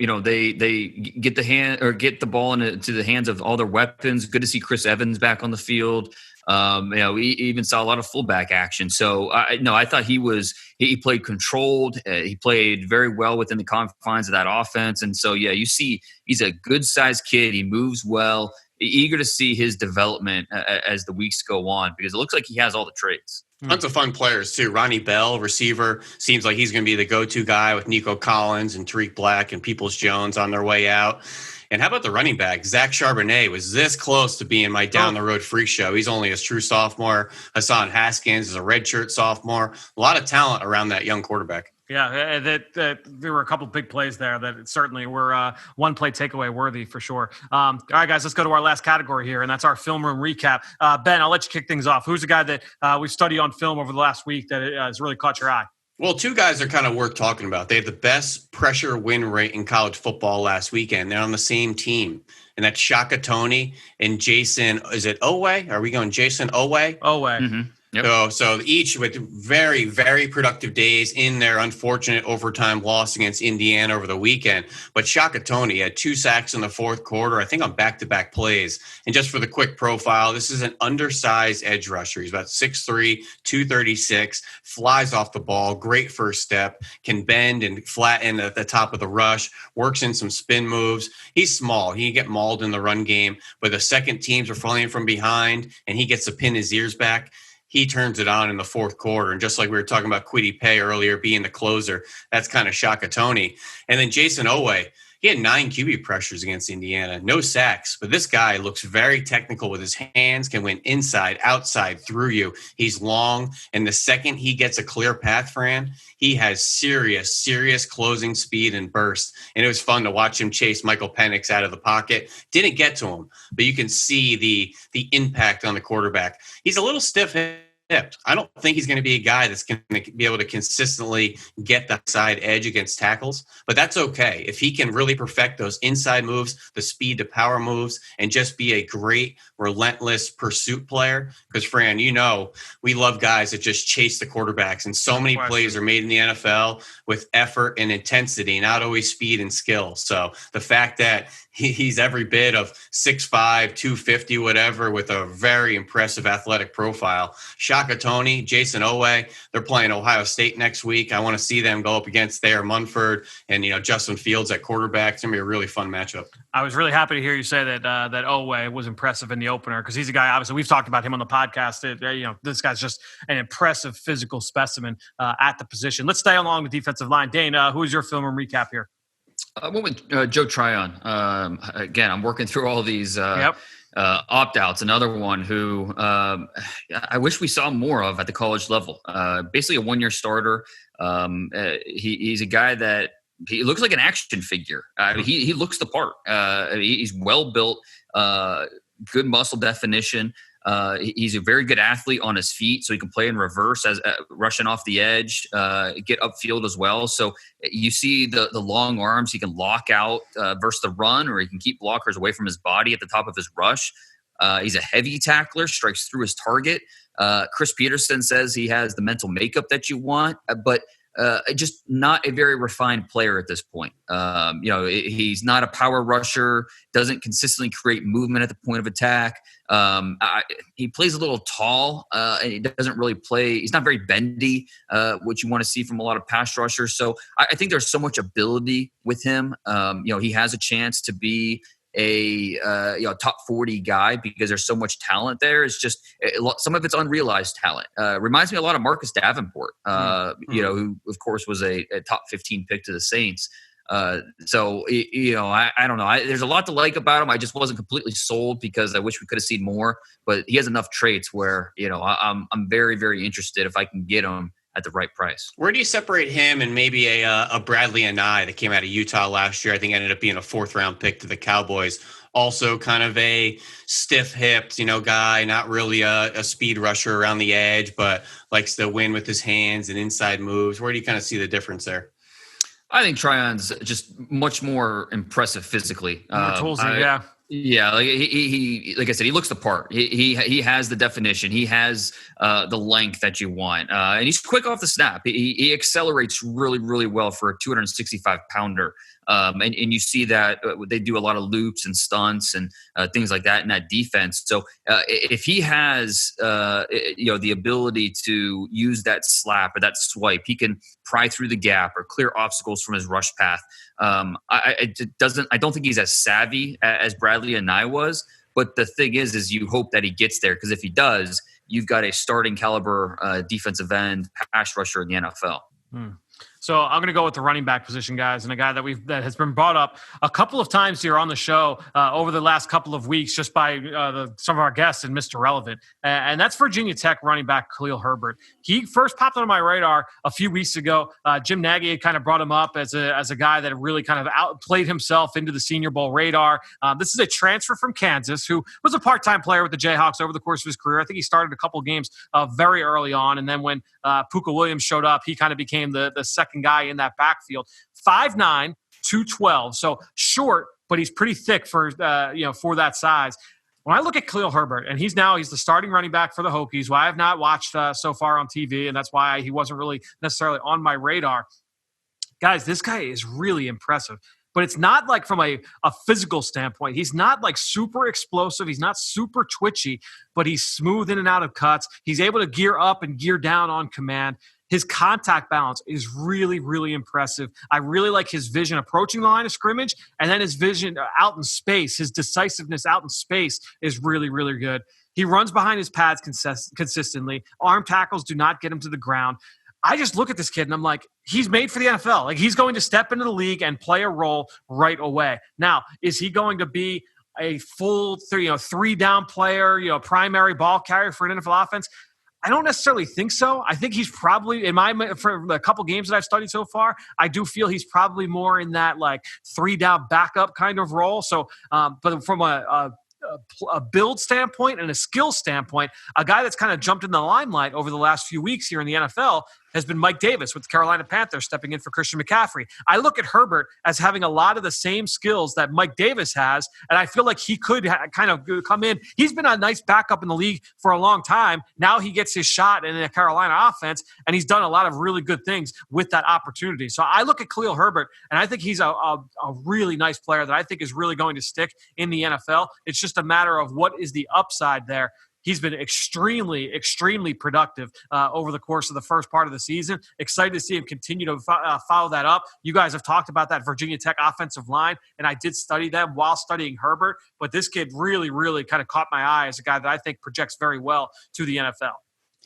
get the ball into the hands of all their weapons. Good to see Chris Evans back on the field. We even saw a lot of fullback action. So I thought he played controlled. He played very well within the confines of that offense. And so, you see he's a good sized kid. He moves well. Eager to see his development as the weeks go on, because it looks like he has all the traits. Tons of fun players, too. Ronnie Bell, receiver, seems like he's going to be the go-to guy with Nico Collins and Tariq Black and Peoples-Jones on their way out. And how about the running back? Zach Charbonnet was this close to being my down-the-road freak show. He's only a true sophomore. Hassan Haskins is a redshirt sophomore. A lot of talent around that young quarterback. Yeah, there were a couple big plays there that certainly were one play takeaway worthy for sure. All right, guys, let's go to our last category here, and that's our film room recap. Ben, I'll let you kick things off. Who's the guy that we've studied on film over the last week that has really caught your eye? Well, 2 guys are kind of worth talking about. They have the best pressure win rate in college football last weekend. They're on the same team, and that's Shaka Toney and Jason. Is it Owe? Are we going Jason Owe? Owe. Mm-hmm. Yep. So each with very, very productive days in their unfortunate overtime loss against Indiana over the weekend. But Shaka Toney had 2 sacks in the fourth quarter, I think on back-to-back plays. And just for the quick profile, this is an undersized edge rusher. He's about 6'3", 236, flies off the ball, great first step, can bend and flatten at the top of the rush, works in some spin moves. He's small. He can get mauled in the run game, but the second teams are falling from behind, and he gets to pin his ears back. He turns it on in the fourth quarter. And just like we were talking about Kwity Paye earlier being the closer, that's kind of Shaka Toney. And then Jason Owe, he had 9 QB pressures against Indiana, no sacks. But this guy looks very technical with his hands, can win inside, outside, through you. He's long. And the second he gets a clear path, Fran, he has serious closing speed and burst. And it was fun to watch him chase Michael Penix out of the pocket. Didn't get to him, but you can see the impact on the quarterback. He's a little stiff-hipped. I don't think he's going to be a guy that's going to be able to consistently get the side edge against tackles, but that's okay. If he can really perfect those inside moves, the speed to power moves, and just be a great, relentless pursuit player, because Fran, we love guys that just chase the quarterbacks, and so many plays are made in the NFL with effort and intensity, not always speed and skill. So the fact that he's every bit of 6'5", 250, whatever, with a very impressive athletic profile. Shaka Toney, Jason Owe, they're playing Ohio State next week. I want to see them go up against Thayer Munford and, Justin Fields at quarterback. It's going to be a really fun matchup. I was really happy to hear you say that Owe was impressive in the opener, because he's a guy, obviously, we've talked about him on the podcast. This guy's just an impressive physical specimen at the position. Let's stay along the defensive line. Dane, who is your film and recap here? I went with Joe Tryon. Again, I'm working through all these opt-outs. Another one who I wish we saw more of at the college level. Basically a one-year starter. He's a guy that he looks like an action figure. He looks the part. He's well built, good muscle definition. He's a very good athlete on his feet, so he can play in reverse as rushing off the edge, get upfield as well. So you see the long arms. He can lock out versus the run, or he can keep blockers away from his body at the top of his rush. He's a heavy tackler, strikes through his target. Chris Peterson says he has the mental makeup that you want, but just not a very refined player at this point. He's not a power rusher, doesn't consistently create movement at the point of attack. He plays a little tall, and he doesn't really play. He's not very bendy, which you want to see from a lot of pass rushers. So I think there's so much ability with him. He has a chance to be a top 40 guy because there's so much talent there. It's just some of it's unrealized talent. Reminds me a lot of Marcus Davenport, who of course was a top 15 pick to the Saints. I don't know. There's a lot to like about him. I just wasn't completely sold because I wish we could have seen more, but he has enough traits where, I'm very, very interested if I can get him at the right price. Where do you separate him and maybe a Bradley Anae that came out of Utah last year? I think ended up being a 4th-round pick to the Cowboys. Also kind of a stiff-hipped, guy, not really a speed rusher around the edge, but likes to win with his hands and inside moves. Where do you kind of see the difference there? I think Tryon's just much more impressive physically. More toolsy, yeah. Yeah, he like I said, he looks the part. He has the definition. He has the length that you want, and he's quick off the snap. He accelerates really, really well for a 265-pounder. And you see that they do a lot of loops and stunts and things like that in that defense. So if he has the ability to use that slap or that swipe, he can pry through the gap or clear obstacles from his rush path. I don't think he's as savvy as Bradley Anae was. But the thing is you hope that he gets there, because if he does, you've got a starting caliber defensive end pass rusher in the NFL. So I'm going to go with the running back position, guys, and a guy that has been brought up a couple of times here on the show over the last couple of weeks just by some of our guests and Mr. Relevant, and that's Virginia Tech running back Khalil Herbert. He first popped on my radar a few weeks ago. Jim Nagy had kind of brought him up as a guy that really kind of outplayed himself into the Senior Bowl radar. This is a transfer from Kansas who was a part-time player with the Jayhawks over the course of his career. I think he started a couple games very early on, and then when Puka Williams showed up, he kind of became the second guy in that backfield. 5'9", 212, so short, but he's pretty thick for that size. When I look at Khalil Herbert, and he's the starting running back for the Hokies, who I have not watched so far on TV, and that's why he wasn't really necessarily on my radar. Guys, this guy is really impressive. But it's not like from a physical standpoint. He's not like super explosive. He's not super twitchy, but he's smooth in and out of cuts. He's able to gear up and gear down on command. His contact balance is really, really impressive. I really like his vision approaching the line of scrimmage, and then his vision out in space, his decisiveness out in space is really, really good. He runs behind his pads consistently. Arm tackles do not get him to the ground. I just look at this kid and I'm like, he's made for the NFL. Like, he's going to step into the league and play a role right away. Now, is he going to be a full 3-down player, primary ball carrier for an NFL offense? I don't necessarily think so. I think he's probably, for the couple games that I've studied so far, I do feel he's probably more in that like 3-down backup kind of role. So, but from a build standpoint and a skill standpoint, a guy that's kind of jumped in the limelight over the last few weeks here in the NFL has been Mike Davis with the Carolina Panthers, stepping in for Christian McCaffrey. I look at Herbert as having a lot of the same skills that Mike Davis has, and I feel like he could kind of come in. He's been a nice backup in the league for a long time. Now he gets his shot in the Carolina offense, and he's done a lot of really good things with that opportunity. So I look at Khalil Herbert, and I think he's a really nice player that I think is really going to stick in the NFL. It's just a matter of what is the upside there. He's been extremely, extremely productive over the course of the first part of the season. Excited to see him continue to follow that up. You guys have talked about that Virginia Tech offensive line, and I did study them while studying Herbert. But this kid really, really kind of caught my eye as a guy that I think projects very well to the NFL.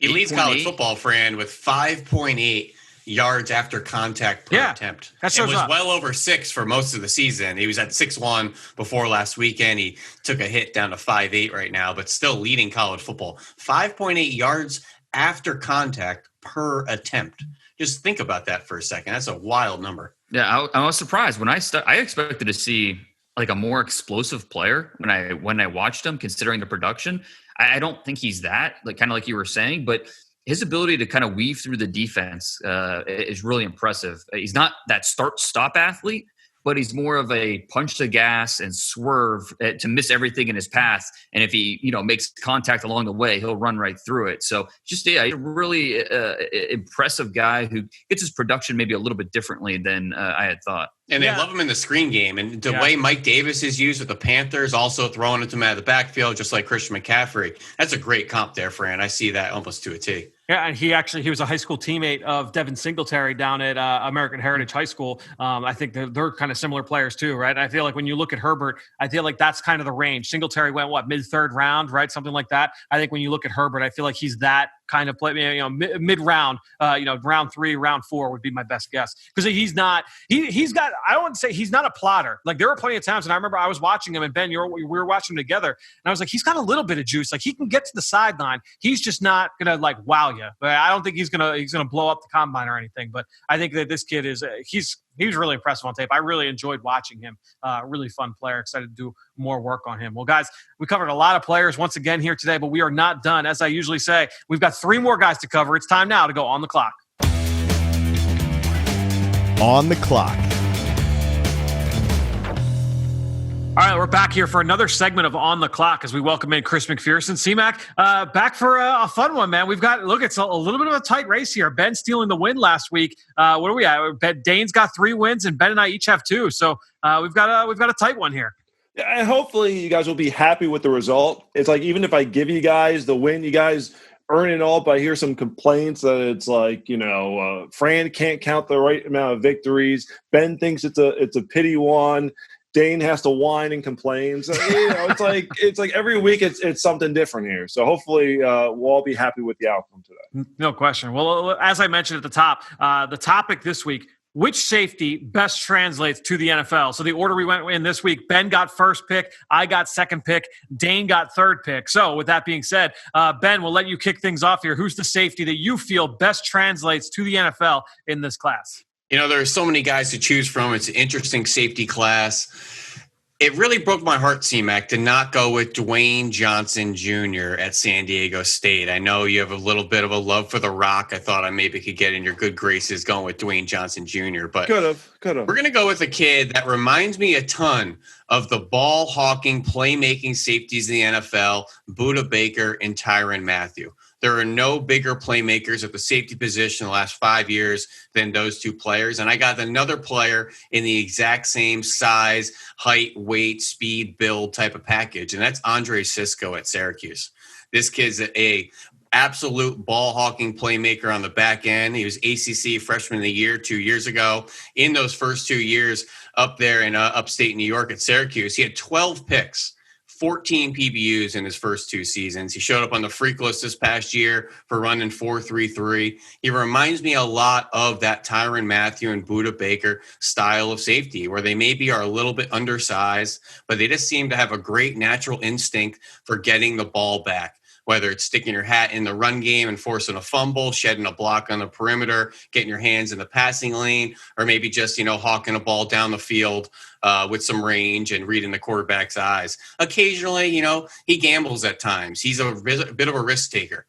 He leads college football, Fran, with 5.8 yards after contact per attempt. That shows up. Well over 6 for most of the season. He was at 6'1" before last weekend. He took a hit down to 5'8" right now, but still leading college football. 5.8 yards after contact per attempt. Just think about that for a second. That's a wild number. Yeah, I was surprised when I expected to see like a more explosive player when I watched him, considering the production. I don't think he's that, like kind of like you were saying, but his ability to kind of weave through the defense is really impressive. He's not that start-stop athlete, but he's more of a punch the gas and swerve to miss everything in his path. And if he, makes contact along the way, he'll run right through it. So he's a really impressive guy who gets his production maybe a little bit differently than I had thought. And they love him in the screen game. And the way Mike Davis is used with the Panthers, also throwing it to him out of the backfield, just like Christian McCaffrey. That's a great comp there, Fran. I see that almost to a T. Yeah, and he was a high school teammate of Devin Singletary down at American Heritage High School. I think they're kind of similar players too, right? I feel like when you look at Herbert, I feel like that's kind of the range. Singletary went, mid-third round, right? Something like that. I think when you look at Herbert, I feel like he's that kind of play, mid-round, round 3, round 4 would be my best guess. Because he's not, he's got, I don't want to say he's not a plotter. Like there were plenty of times, and I remember I was watching him, and Ben, we were watching him together, and I was like, he's got a little bit of juice. Like he can get to the sideline. He's just not going to wow you. But I don't think he's going to blow up the combine or anything. But I think that this kid is, he's really impressive on tape. I really enjoyed watching him. Really fun player. Excited to do more work on him. Well, guys, we covered a lot of players once again here today, but we are not done. As I usually say, we've got 3 more guys to cover. It's time now to go on the clock. On the clock. All right, we're back here for another segment of On the Clock as we welcome in Chris Mcpherson. C-Mac, back for a fun one, man. We've got, it's a little bit of a tight race here. Ben stealing the win last week. What are we at? Dane's got 3 wins, and Ben and I each have 2. So we've got a tight one here. And hopefully you guys will be happy with the result. It's like, even if I give you guys the win, you guys earn it all. But I hear some complaints that it's like, Fran can't count the right amount of victories. Ben thinks it's a pity one. Dane has to whine and complain. So, it's like every week it's something different here. So hopefully we'll all be happy with the outcome today. No question. Well, as I mentioned at the top, the topic this week, which safety best translates to the NFL? So the order we went in this week, Ben got first pick, I got second pick, Dane got third pick. So with that being said, Ben, we'll let you kick things off here. Who's the safety that you feel best translates to the NFL in this class? There are so many guys to choose from. It's an interesting safety class. It really broke my heart, C-Mac, to not go with Dwayne Johnson Jr. at San Diego State. I know you have a little bit of a love for The Rock. I thought I maybe could get in your good graces going with Dwayne Johnson Jr., but could have. We're going to go with a kid that reminds me a ton of the ball-hawking, playmaking safeties in the NFL, Budda Baker and Tyrann Mathieu. There are no bigger playmakers at the safety position in the last 5 years than those 2 players. And I got another player in the exact same size, height, weight, speed, build type of package. And that's Andre Cisco at Syracuse. This kid's a absolute ball-hawking playmaker on the back end. He was ACC Freshman of the Year 2 years ago. In those first 2 years up there in upstate New York at Syracuse, he had 12 picks. 14 PBUs in his first 2 seasons. He showed up on the freak list this past year for running 4.33. He reminds me a lot of that Tyrann Mathieu and Budda Baker style of safety, where they maybe are a little bit undersized, but they just seem to have a great natural instinct for getting the ball back. Whether it's sticking your hat in the run game and forcing a fumble, shedding a block on the perimeter, getting your hands in the passing lane, or maybe just, hawking a ball down the field with some range and reading the quarterback's eyes. Occasionally, he gambles at times. He's a bit of a risk taker.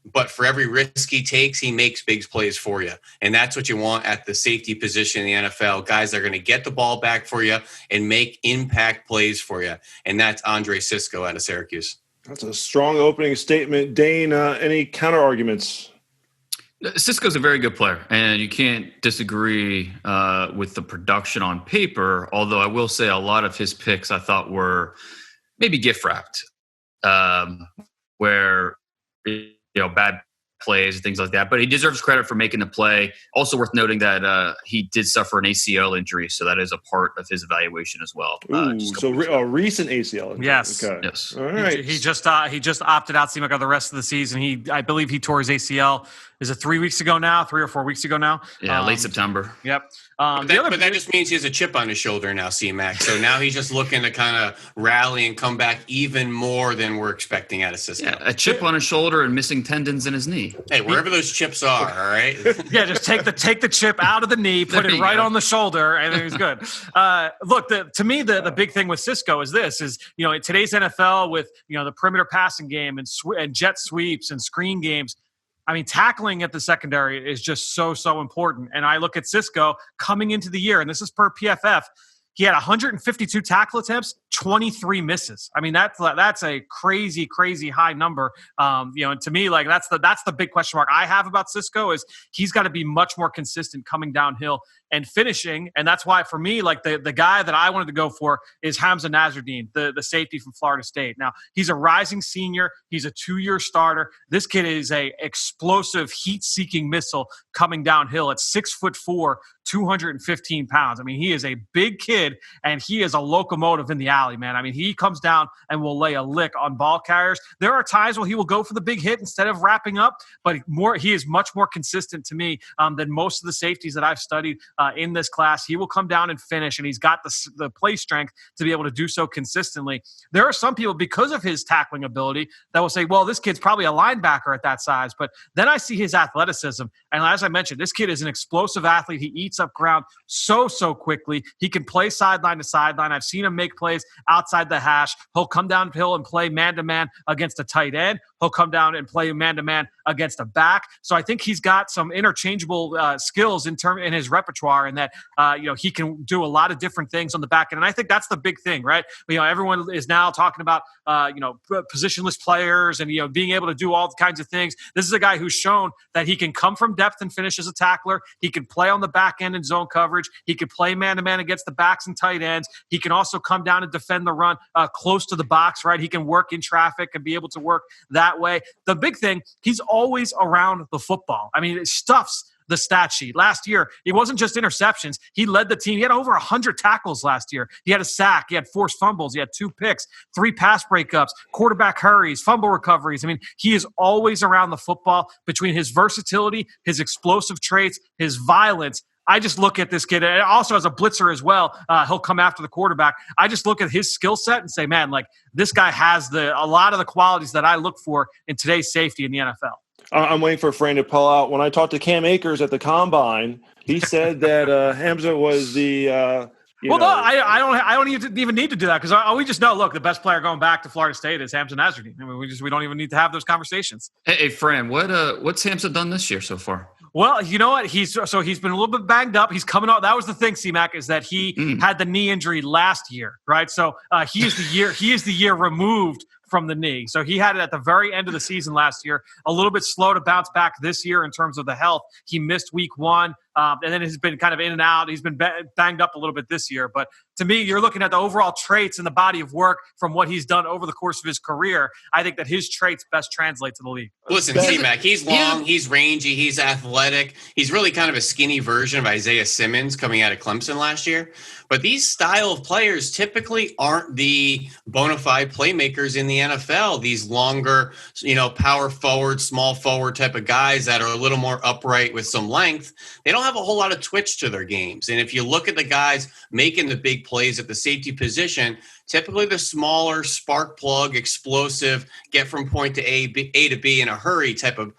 But for every risk he takes, he makes big plays for you. And that's what you want at the safety position in the NFL. Guys that are going to get the ball back for you and make impact plays for you. And that's Andre Cisco out of Syracuse. That's a strong opening statement. Dane, any counter arguments? Cisco's a very good player, and you can't disagree with the production on paper, although I will say a lot of his picks I thought were maybe gift-wrapped, where, bad plays and things like that. But he deserves credit for making the play. Also worth noting that he did suffer an ACL injury, so that is a part of his evaluation as well. A recent ACL injury. Yes. Okay. Yes. All right. He just opted out, seemed like the rest of the season. I believe he tore his ACL is it 3 weeks ago now, 3 or 4 weeks ago now? Yeah, late September. Yep. But that just means he has a chip on his shoulder now, C-Mac. So now he's just looking to kind of rally and come back even more than we're expecting out of Cisco. Yeah, a chip on his shoulder and missing tendons in his knee. Hey, wherever those chips are, all right? Yeah, just take the chip out of the knee, put it right on the shoulder, and he's good. Look, to me, the big thing with Cisco is in today's NFL with, the perimeter passing game and jet sweeps and screen games, I mean, tackling at the secondary is just so important. And I look at Cisco coming into the year, and this is per PFF, he had 152 tackle attempts, 23 misses. I mean, that's a crazy high number. And to me, like that's the big question mark I have about Cisco is he's got to be much more consistent coming downhill and finishing. And that's why for me, like the guy that I wanted to go for is Hamza Nasruddin, the safety from Florida State. Now he's a rising senior. He's a 2-year starter. This kid is a explosive heat-seeking missile coming downhill at 6'4", 215 pounds. I mean, he is a big kid and he is a locomotive in the alley, man. I mean, he comes down and will lay a lick on ball carriers. There are times where he will go for the big hit instead of wrapping up, but he is much more consistent to me than most of the safeties that I've studied in this class. He will come down and finish, and he's got the play strength to be able to do so consistently. There are some people, because of his tackling ability, that will say, well, this kid's probably a linebacker at that size. But then I see his athleticism. And as I mentioned, this kid is an explosive athlete. He eats up ground so quickly. He can play sideline to sideline. I've seen him make plays outside the hash. He'll come downhill and play man-to-man against a tight end. He'll come down and play man-to-man against a back. So I think he's got some interchangeable skills in his repertoire, and that he can do a lot of different things on the back end. And I think that's the big thing, right? Everyone is now talking about positionless players and being able to do all kinds of things. This is a guy who's shown that he can come from depth and finish as a tackler. He can play on the back end in zone coverage. He can play man-to-man against the backs and tight ends. He can also come down and defend the run close to the box, right? He can work in traffic and be able to work that way. The big thing, he's always around the football. I mean, it stuffs the stat sheet. Last year, it wasn't just interceptions. He led the team. He had over 100 tackles last year. He had a sack. He had forced fumbles. He had 2 picks, 3 pass breakups, quarterback hurries, fumble recoveries. I mean, he is always around the football. Between his versatility, his explosive traits, his violence, I just look at this kid, and also as a blitzer as well, he'll come after the quarterback. I just look at his skill set and say, man, like this guy has a lot of the qualities that I look for in today's safety in the NFL. I'm waiting for Fran to pull out. When I talked to Cam Akers at the Combine, he said that Hamza was the I don't even need to do that because we just know, look, the best player going back to Florida State is Hamza Nasruddin. I mean, we don't even need to have those conversations. Hey, Fran, what's Hamza done this year so far? Well, you know what? He's been a little bit banged up. He's coming out. That was the thing, C-Mac, is that he had the knee injury last year, right? So he is the year removed from the knee. So he had it at the very end of the season last year. A little bit slow to bounce back this year in terms of the health. He missed week 1. And then he's been kind of in and out. He's been banged up a little bit this year. But to me, you're looking at the overall traits and the body of work from what he's done over the course of his career. I think that his traits best translate to the league. Listen, C-Mac, he's long, he's rangy, he's athletic. He's really kind of a skinny version of Isaiah Simmons coming out of Clemson last year. But these style of players typically aren't the bona fide playmakers in the NFL. These longer, power forward, small forward type of guys that are a little more upright with some length. They don't have a whole lot of twitch to their games. And if you look at the guys making the big plays at the safety position, typically the smaller, spark plug, explosive, get from point to A to B in a hurry type of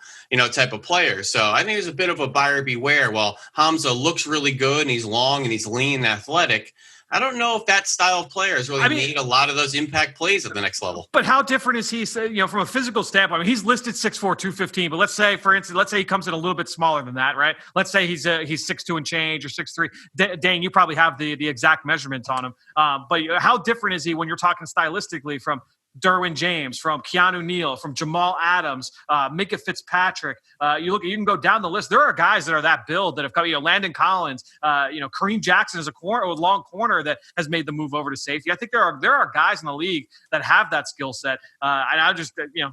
players. So I think there's a bit of a buyer beware. While Hamza looks really good and he's long and he's lean and athletic, I don't know if that style of player has really made a lot of those impact plays at the next level. But how different is he, from a physical standpoint? I mean, he's listed 6'4", 215, but let's say, for instance, he comes in a little bit smaller than that, right? Let's say he's 6'2" and change or 6'3". Dane, you probably have the exact measurements on him. But how different is he when you're talking stylistically from Derwin James, from Keanu Neal, from Jamal Adams, Minka Fitzpatrick. You can go down the list. There are guys that are that build that have come. Landon Collins, Kareem Jackson is a long corner that has made the move over to safety. I think there are guys in the league that have that skill set. And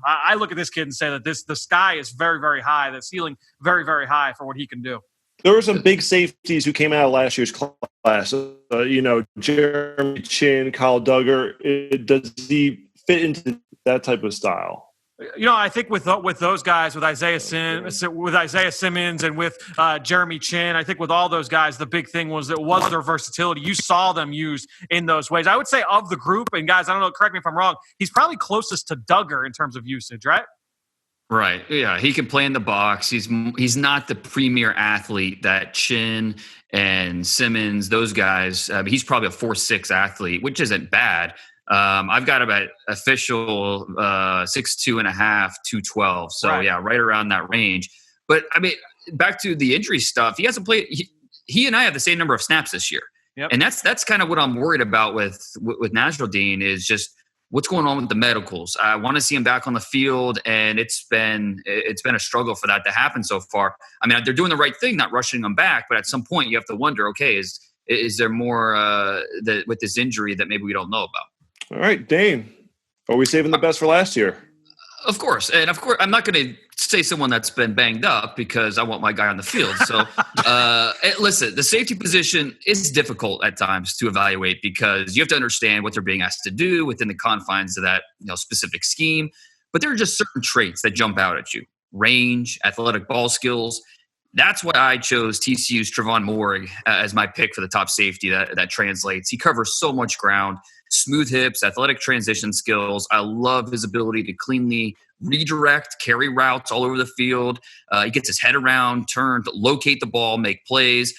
I look at this kid and say that the sky is very, very high. The ceiling very, very high for what he can do. There were some big safeties who came out of last year's class. Jeremy Chin, Kyle Duggar. Does he fit into that type of style? I think with those guys, with Isaiah Simmons and with Jeremy Chin, I think with all those guys, the big thing was their versatility. You saw them used in those ways. I would say of the group, and guys, I don't know, correct me if I'm wrong, he's probably closest to Duggar in terms of usage, right? Right. Yeah, he can play in the box. He's not the premier athlete that Chin and Simmons, those guys. He's probably a 4'6" athlete, which isn't bad. I've got about official 6'2.5", 212. So right. Yeah, right around that range. But I mean, back to the injury stuff. He hasn't played. He and I have the same number of snaps this year, and that's kind of what I'm worried about with Nashville, Dean, is just what's going on with the medicals. I want to see him back on the field, and it's been a struggle for that to happen so far. I mean, they're doing the right thing, not rushing him back, but at some point you have to wonder, okay, is there more with this injury that maybe we don't know about? All right, Dane, are we saving the best for last year? Of course. And of course, I'm not going to say someone that's been banged up because I want my guy on the field. So listen, the safety position is difficult at times to evaluate because you have to understand what they're being asked to do within the confines of that specific scheme. But there are just certain traits that jump out at you. Range, athletic ball skills. That's why I chose TCU's Trevon Moehrig as my pick for the top safety that translates. He covers so much ground. Smooth hips, athletic transition skills. I love his ability to cleanly redirect, carry routes all over the field. He gets his head around, turn, locate the ball, make plays.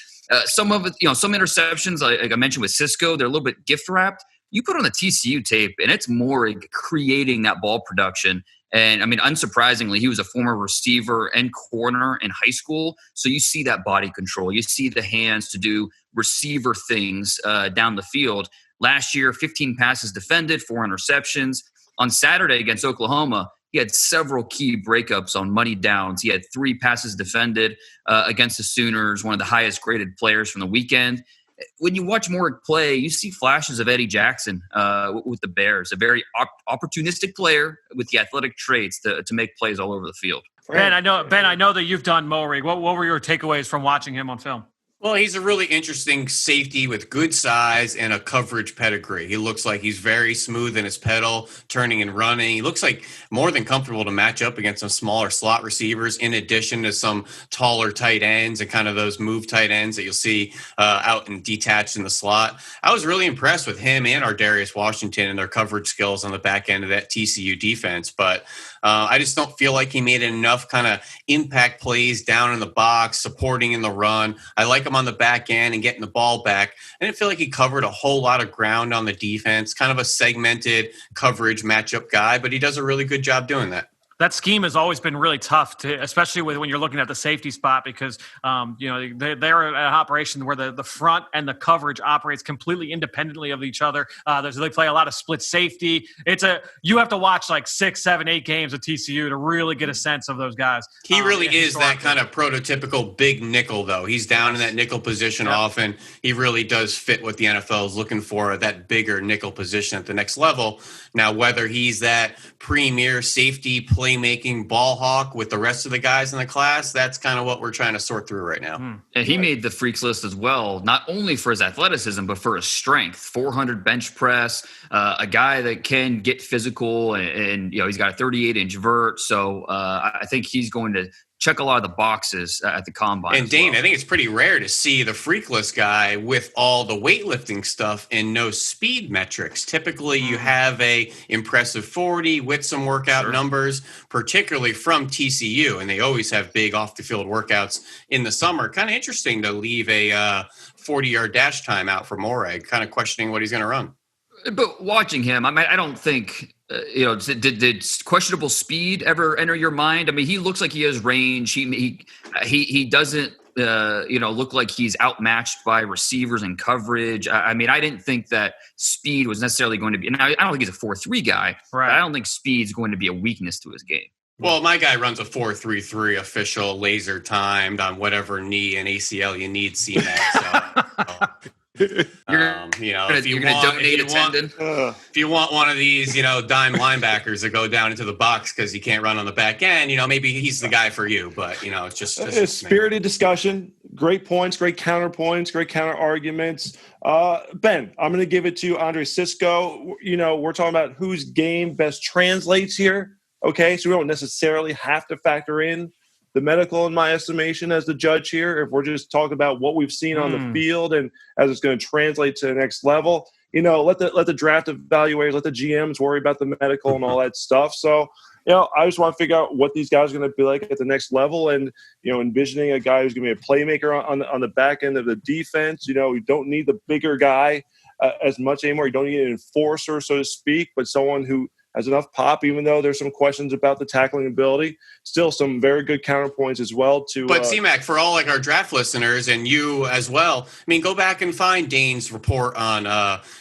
Some of it, some interceptions, like I mentioned with Cisco, they're a little bit gift wrapped. You put on the TCU tape, and it's Moehrig creating that ball production. And I mean, unsurprisingly, he was a former receiver and corner in high school. So you see that body control. You see the hands to do receiver things down the field. Last year, 15 passes defended, 4 interceptions. On Saturday against Oklahoma, he had several key breakups on money downs. He had 3 passes defended against the Sooners, one of the highest graded players from the weekend. When you watch Moehrig play, you see flashes of Eddie Jackson with the Bears, a very opportunistic player with the athletic traits to make plays all over the field. Ben, I know that you've done Moehrig. What were your takeaways from watching him on film? Well, he's a really interesting safety with good size and a coverage pedigree. He looks like he's very smooth in his pedal, turning and running. He looks like more than comfortable to match up against some smaller slot receivers, in addition to some taller tight ends and kind of those move tight ends that you'll see out and detached in the slot. I was really impressed with him and Ardarius Washington and their coverage skills on the back end of that TCU defense. But I just don't feel like he made enough kind of impact plays down in the box, supporting in the run. I like him on the back end and getting the ball back. I didn't feel like he covered a whole lot of ground on the defense, kind of a segmented coverage matchup guy, but he does a really good job doing that. That scheme has always been really tough especially when you're looking at the safety spot because, they're an operation where the front and the coverage operates completely independently of each other. They play a lot of split safety. You have to watch like 6, 7, 8 games of TCU to really get a sense of those guys. He really is that kind of prototypical big nickel, though. He's down in that nickel position often. He really does fit what the NFL is looking for, that bigger nickel position at the next level. Now, whether he's that premier safety playmaking ball hawk with the rest of the guys in the class, that's kind of what we're trying to sort through right now. And he made the freaks list as well, not only for his athleticism, but for his strength. 400 bench press, a guy that can get physical, and he's got a 38-inch vert. So I think he's going to check a lot of the boxes at the combine. And Dane, I think it's pretty rare to see the freakless guy with all the weightlifting stuff and no speed metrics. Typically, you have a impressive 40 with some workout numbers, particularly from TCU, and they always have big off-the-field workouts in the summer. Kind of interesting to leave a 40-yard dash time out for Moehrig, kind of questioning what he's going to run. But watching him, I mean, I don't think did questionable speed ever enter your mind? I mean, he looks like he has range. He doesn't look like he's outmatched by receivers and coverage. I mean, I didn't think that speed was necessarily going to be. Now, I don't think he's a 4.3 guy. Right. But I don't think speed is going to be a weakness to his game. Well, my guy runs a 4.33 official, laser timed on whatever knee and ACL you need, CMAX. If you want one of these, dime linebackers to go down into the box because he can't run on the back end, maybe he's the guy for you. But it's just a spirited discussion. Great points, great counterpoints, great counter arguments. Ben, I'm going to give it to Andre Cisco. We're talking about whose game best translates here. Okay, so we don't necessarily have to factor in the medical, in my estimation, as the judge here. If we're just talking about what we've seen on the field and as it's going to translate to the next level, let the draft evaluators, let the GMs worry about the medical and all that stuff. So, I just want to figure out what these guys are going to be like at the next level, and envisioning a guy who's going to be a playmaker on the back end of the defense. We don't need the bigger guy as much anymore. You don't need an enforcer, so to speak, but someone who has enough pop, even though there's some questions about the tackling ability. Still some very good counterpoints as well. But CMAC, for all our draft listeners and you as well, go back and find Dane's report on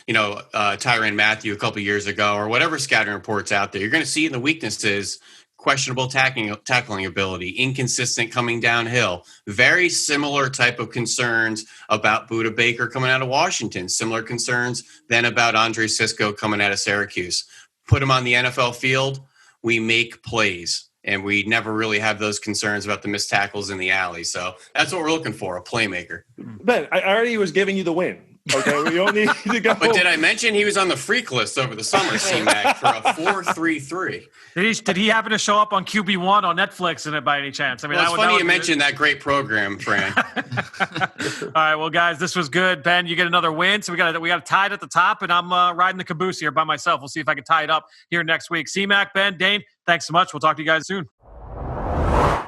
Tyrann Mathieu a couple of years ago, or whatever scouting reports out there. You're going to see in the weaknesses questionable tackling ability, inconsistent coming downhill, very similar type of concerns about Budda Baker coming out of Washington, similar concerns then about Andre Cisco coming out of Syracuse. Put him on the NFL field, we make plays, and we never really have those concerns about the missed tackles in the alley. So that's what we're looking for, a playmaker. Ben, I already was giving you the win. Okay, we don't need to go. But did I mention he was on the freak list over the summer, CMAC, for a 4.33? Did he happen to show up on QB1 on Netflix in it by any chance? It's funny you mentioned that great program, Fran. All right, well, guys, this was good. Ben, you get another win, so we got it tied at the top, and I'm riding the caboose here by myself. We'll see if I can tie it up here next week. CMAC, Ben, Dane, thanks so much. We'll talk to you guys soon.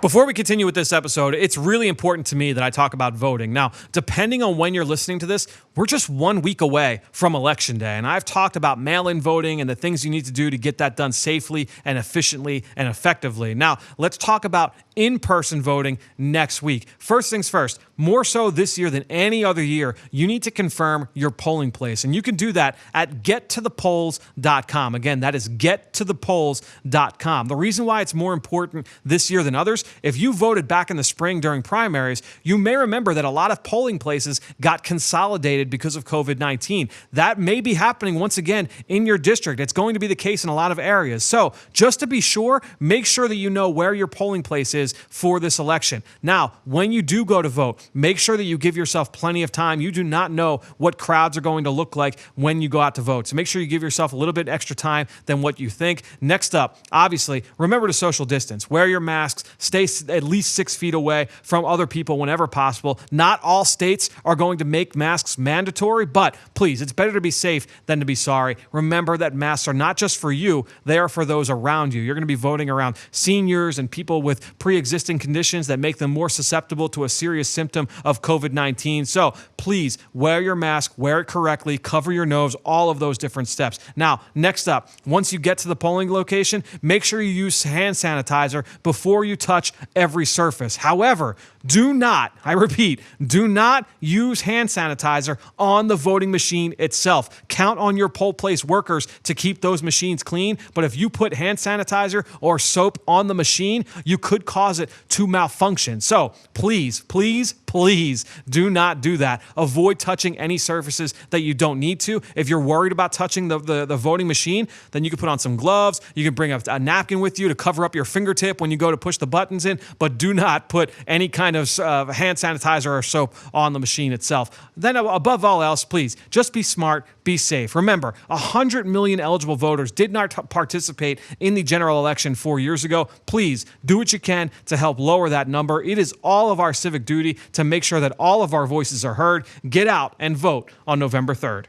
Before we continue with this episode, it's really important to me that I talk about voting. Now, depending on when you're listening to this, we're just 1 week away from Election Day, and I've talked about mail-in voting and the things you need to do to get that done safely and efficiently and effectively. Now, let's talk about in-person voting next week. First things first, more so this year than any other year, you need to confirm your polling place, and you can do that at gettothepolls.com. Again, that is gettothepolls.com. The reason why it's more important this year than others, if you voted back in the spring during primaries, you may remember that a lot of polling places got consolidated because of COVID-19. That may be happening once again in your district. It's going to be the case in a lot of areas. So just to be sure, make sure that you know where your polling place is for this election. Now, when you do go to vote, make sure that you give yourself plenty of time. You do not know what crowds are going to look like when you go out to vote. So make sure you give yourself a little bit extra time than what you think. Next up, obviously, remember to social distance. Wear your masks. Stay at least 6 feet away from other people whenever possible. Not all states are going to make masks mandatory, but please, it's better to be safe than to be sorry. Remember that masks are not just for you, they are for those around you. You're going to be voting around seniors and people with pre-existing conditions that make them more susceptible to a serious symptom of COVID-19. So please wear your mask, wear it correctly, cover your nose, all of those different steps. Now, next up, once you get to the polling location, make sure you use hand sanitizer before you touch every surface. However, do not, I repeat, do not use hand sanitizer on the voting machine itself. Count on your poll place workers to keep those machines clean, but if you put hand sanitizer or soap on the machine, you could cause it to malfunction. So please, please, please do not do that. Avoid touching any surfaces that you don't need to. If you're worried about touching the voting machine, then you can put on some gloves. You can bring a napkin with you to cover up your fingertip when you go to push the buttons in, but do not put any kind of hand sanitizer or soap on the machine itself. Then above all else, please, just be smart, be safe. Remember, 100 million eligible voters did not participate in the general election 4 years ago. Please do what you can to help lower that number. It is all of our civic duty to make sure that all of our voices are heard. Get out and vote on November 3rd.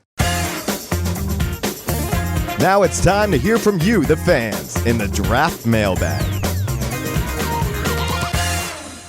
Now it's time to hear from you, the fans, in the Draft Mailbag.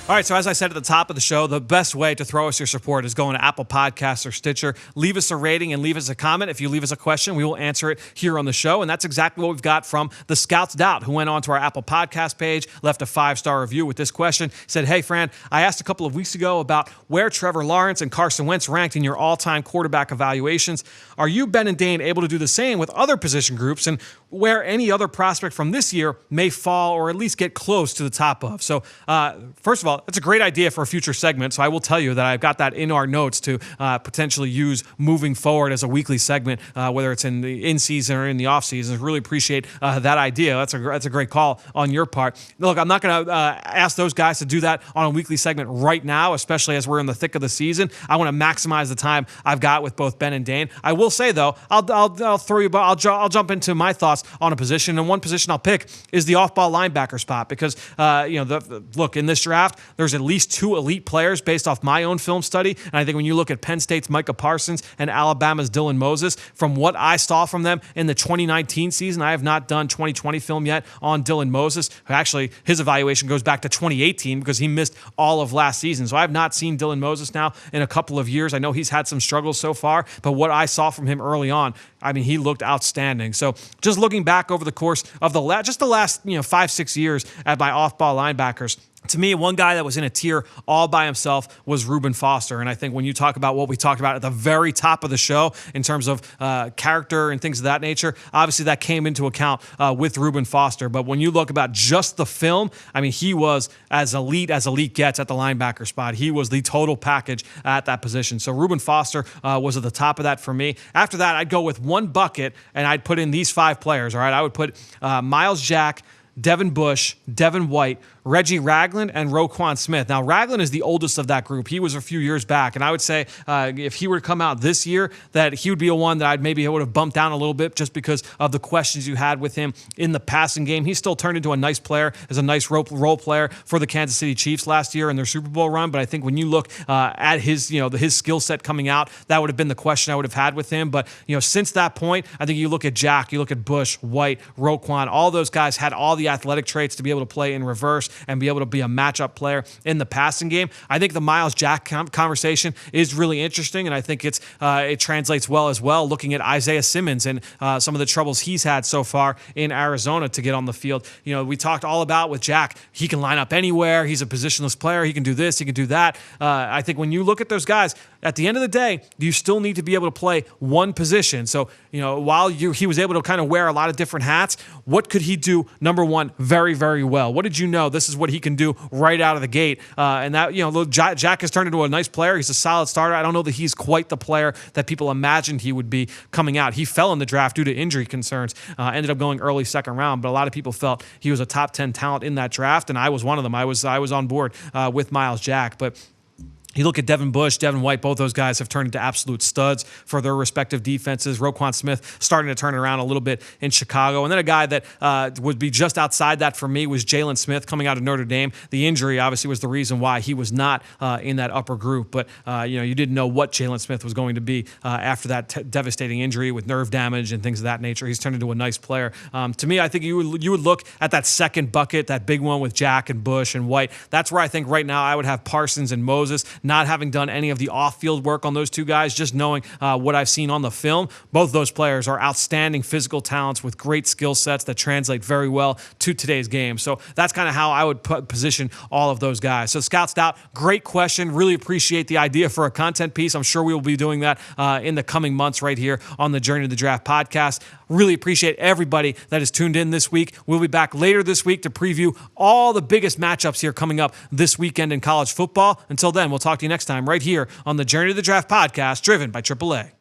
All right, so as I said at the top of the show, the best way to throw us your support is going to Apple Podcasts or Stitcher. Leave us a rating and leave us a comment. If you leave us a question, we will answer it here on the show. And that's exactly what we've got from the Scouts Doubt, who went on to our Apple Podcast page, left a 5-star review with this question. Said, hey, Fran, I asked a couple of weeks ago about where Trevor Lawrence and Carson Wentz ranked in your all-time quarterback evaluations. Are you, Ben and Dane, able to do the same with other position groups and where any other prospect from this year may fall or at least get close to the top of? So, first of all, all, it's a great idea for a future segment. So I will tell you that I've got that in our notes to potentially use moving forward as a weekly segment, whether it's in the in-season or in the off-season. Really appreciate that idea. That's a great call on your part. Look, I'm not going to ask those guys to do that on a weekly segment right now, especially as we're in the thick of the season. I want to maximize the time I've got with both Ben and Dane. I will say though, I'll throw you, I'll jump into my thoughts on a position, and one position I'll pick is the off-ball linebacker spot because look, in this draft, there's at least 2 elite players based off my own film study, and I think when you look at Penn State's Micah Parsons and Alabama's Dylan Moses, from what I saw from them in the 2019 season, I have not done 2020 film yet on Dylan Moses, who actually his evaluation goes back to 2018 because he missed all of last season. So I have not seen Dylan Moses now in a couple of years. I know he's had some struggles so far, but what I saw from him early on, I mean, he looked outstanding. So just looking back over the course of the last 5-6 years at my off-ball linebackers, to me, one guy that was in a tier all by himself was Reuben Foster. And I think when you talk about what we talked about at the very top of the show in terms of character and things of that nature, obviously that came into account with Reuben Foster. But when you look about just the film, I mean, he was as elite gets at the linebacker spot. He was the total package at that position. So Reuben Foster was at the top of that for me. After that, I'd go with one bucket, and I'd put in these 5 players. All right, I would put Myles Jack, Devin Bush, Devin White, Reggie Ragland, and Roquan Smith. Now, Ragland is the oldest of that group. He was a few years back, and I would say if he were to come out this year, that he would be a one that I would have bumped down a little bit just because of the questions you had with him in the passing game. He still turned into a nice player, as a nice role player for the Kansas City Chiefs last year in their Super Bowl run, but I think when you look at his skill set coming out, that would have been the question I would have had with him. But since that point, I think you look at Jack, you look at Bush, White, Roquan, all those guys had all the athletic traits to be able to play in reverse and be able to be a matchup player in the passing game. I think the Myles Jack conversation is really interesting, and I think it translates well as well, looking at Isaiah Simmons and some of the troubles he's had so far in Arizona to get on the field. We talked all about with Jack, he can line up anywhere. He's a positionless player. He can do this. He can do that. I think when you look at those guys, at the end of the day, you still need to be able to play one position. So, while he was able to kind of wear a lot of different hats, what could he do, number one, very, very well? What did you know? This is what he can do right out of the gate. And that, Jack has turned into a nice player. He's a solid starter. I don't know that he's quite the player that people imagined he would be coming out. He fell in the draft due to injury concerns, ended up going early second round, but a lot of people felt he was a top 10 talent in that draft, and I was one of them. I was on board with Myles Jack, but you look at Devin Bush, Devin White, both those guys have turned into absolute studs for their respective defenses. Roquan Smith starting to turn it around a little bit in Chicago. And then a guy that would be just outside that for me was Jaylen Smith coming out of Notre Dame. The injury obviously was the reason why he was not in that upper group. But, you didn't know what Jaylen Smith was going to be after that devastating injury with nerve damage and things of that nature. He's turned into a nice player. To me, I think you would look at that second bucket, that big one with Jack and Bush and White. That's where I think right now I would have Parsons and Moses. Not having done any of the off-field work on those two guys, just knowing what I've seen on the film, both those players are outstanding physical talents with great skill sets that translate very well to today's game. So that's kind of how I would position all of those guys. So Scout Stout, great question. Really appreciate the idea for a content piece. I'm sure we will be doing that in the coming months right here on the Journey to the Draft podcast. Really appreciate everybody that is tuned in this week. We'll be back later this week to preview all the biggest matchups here coming up this weekend in college football. Until then, we'll talk to you next time right here on the Journey to the Draft podcast, driven by AAA.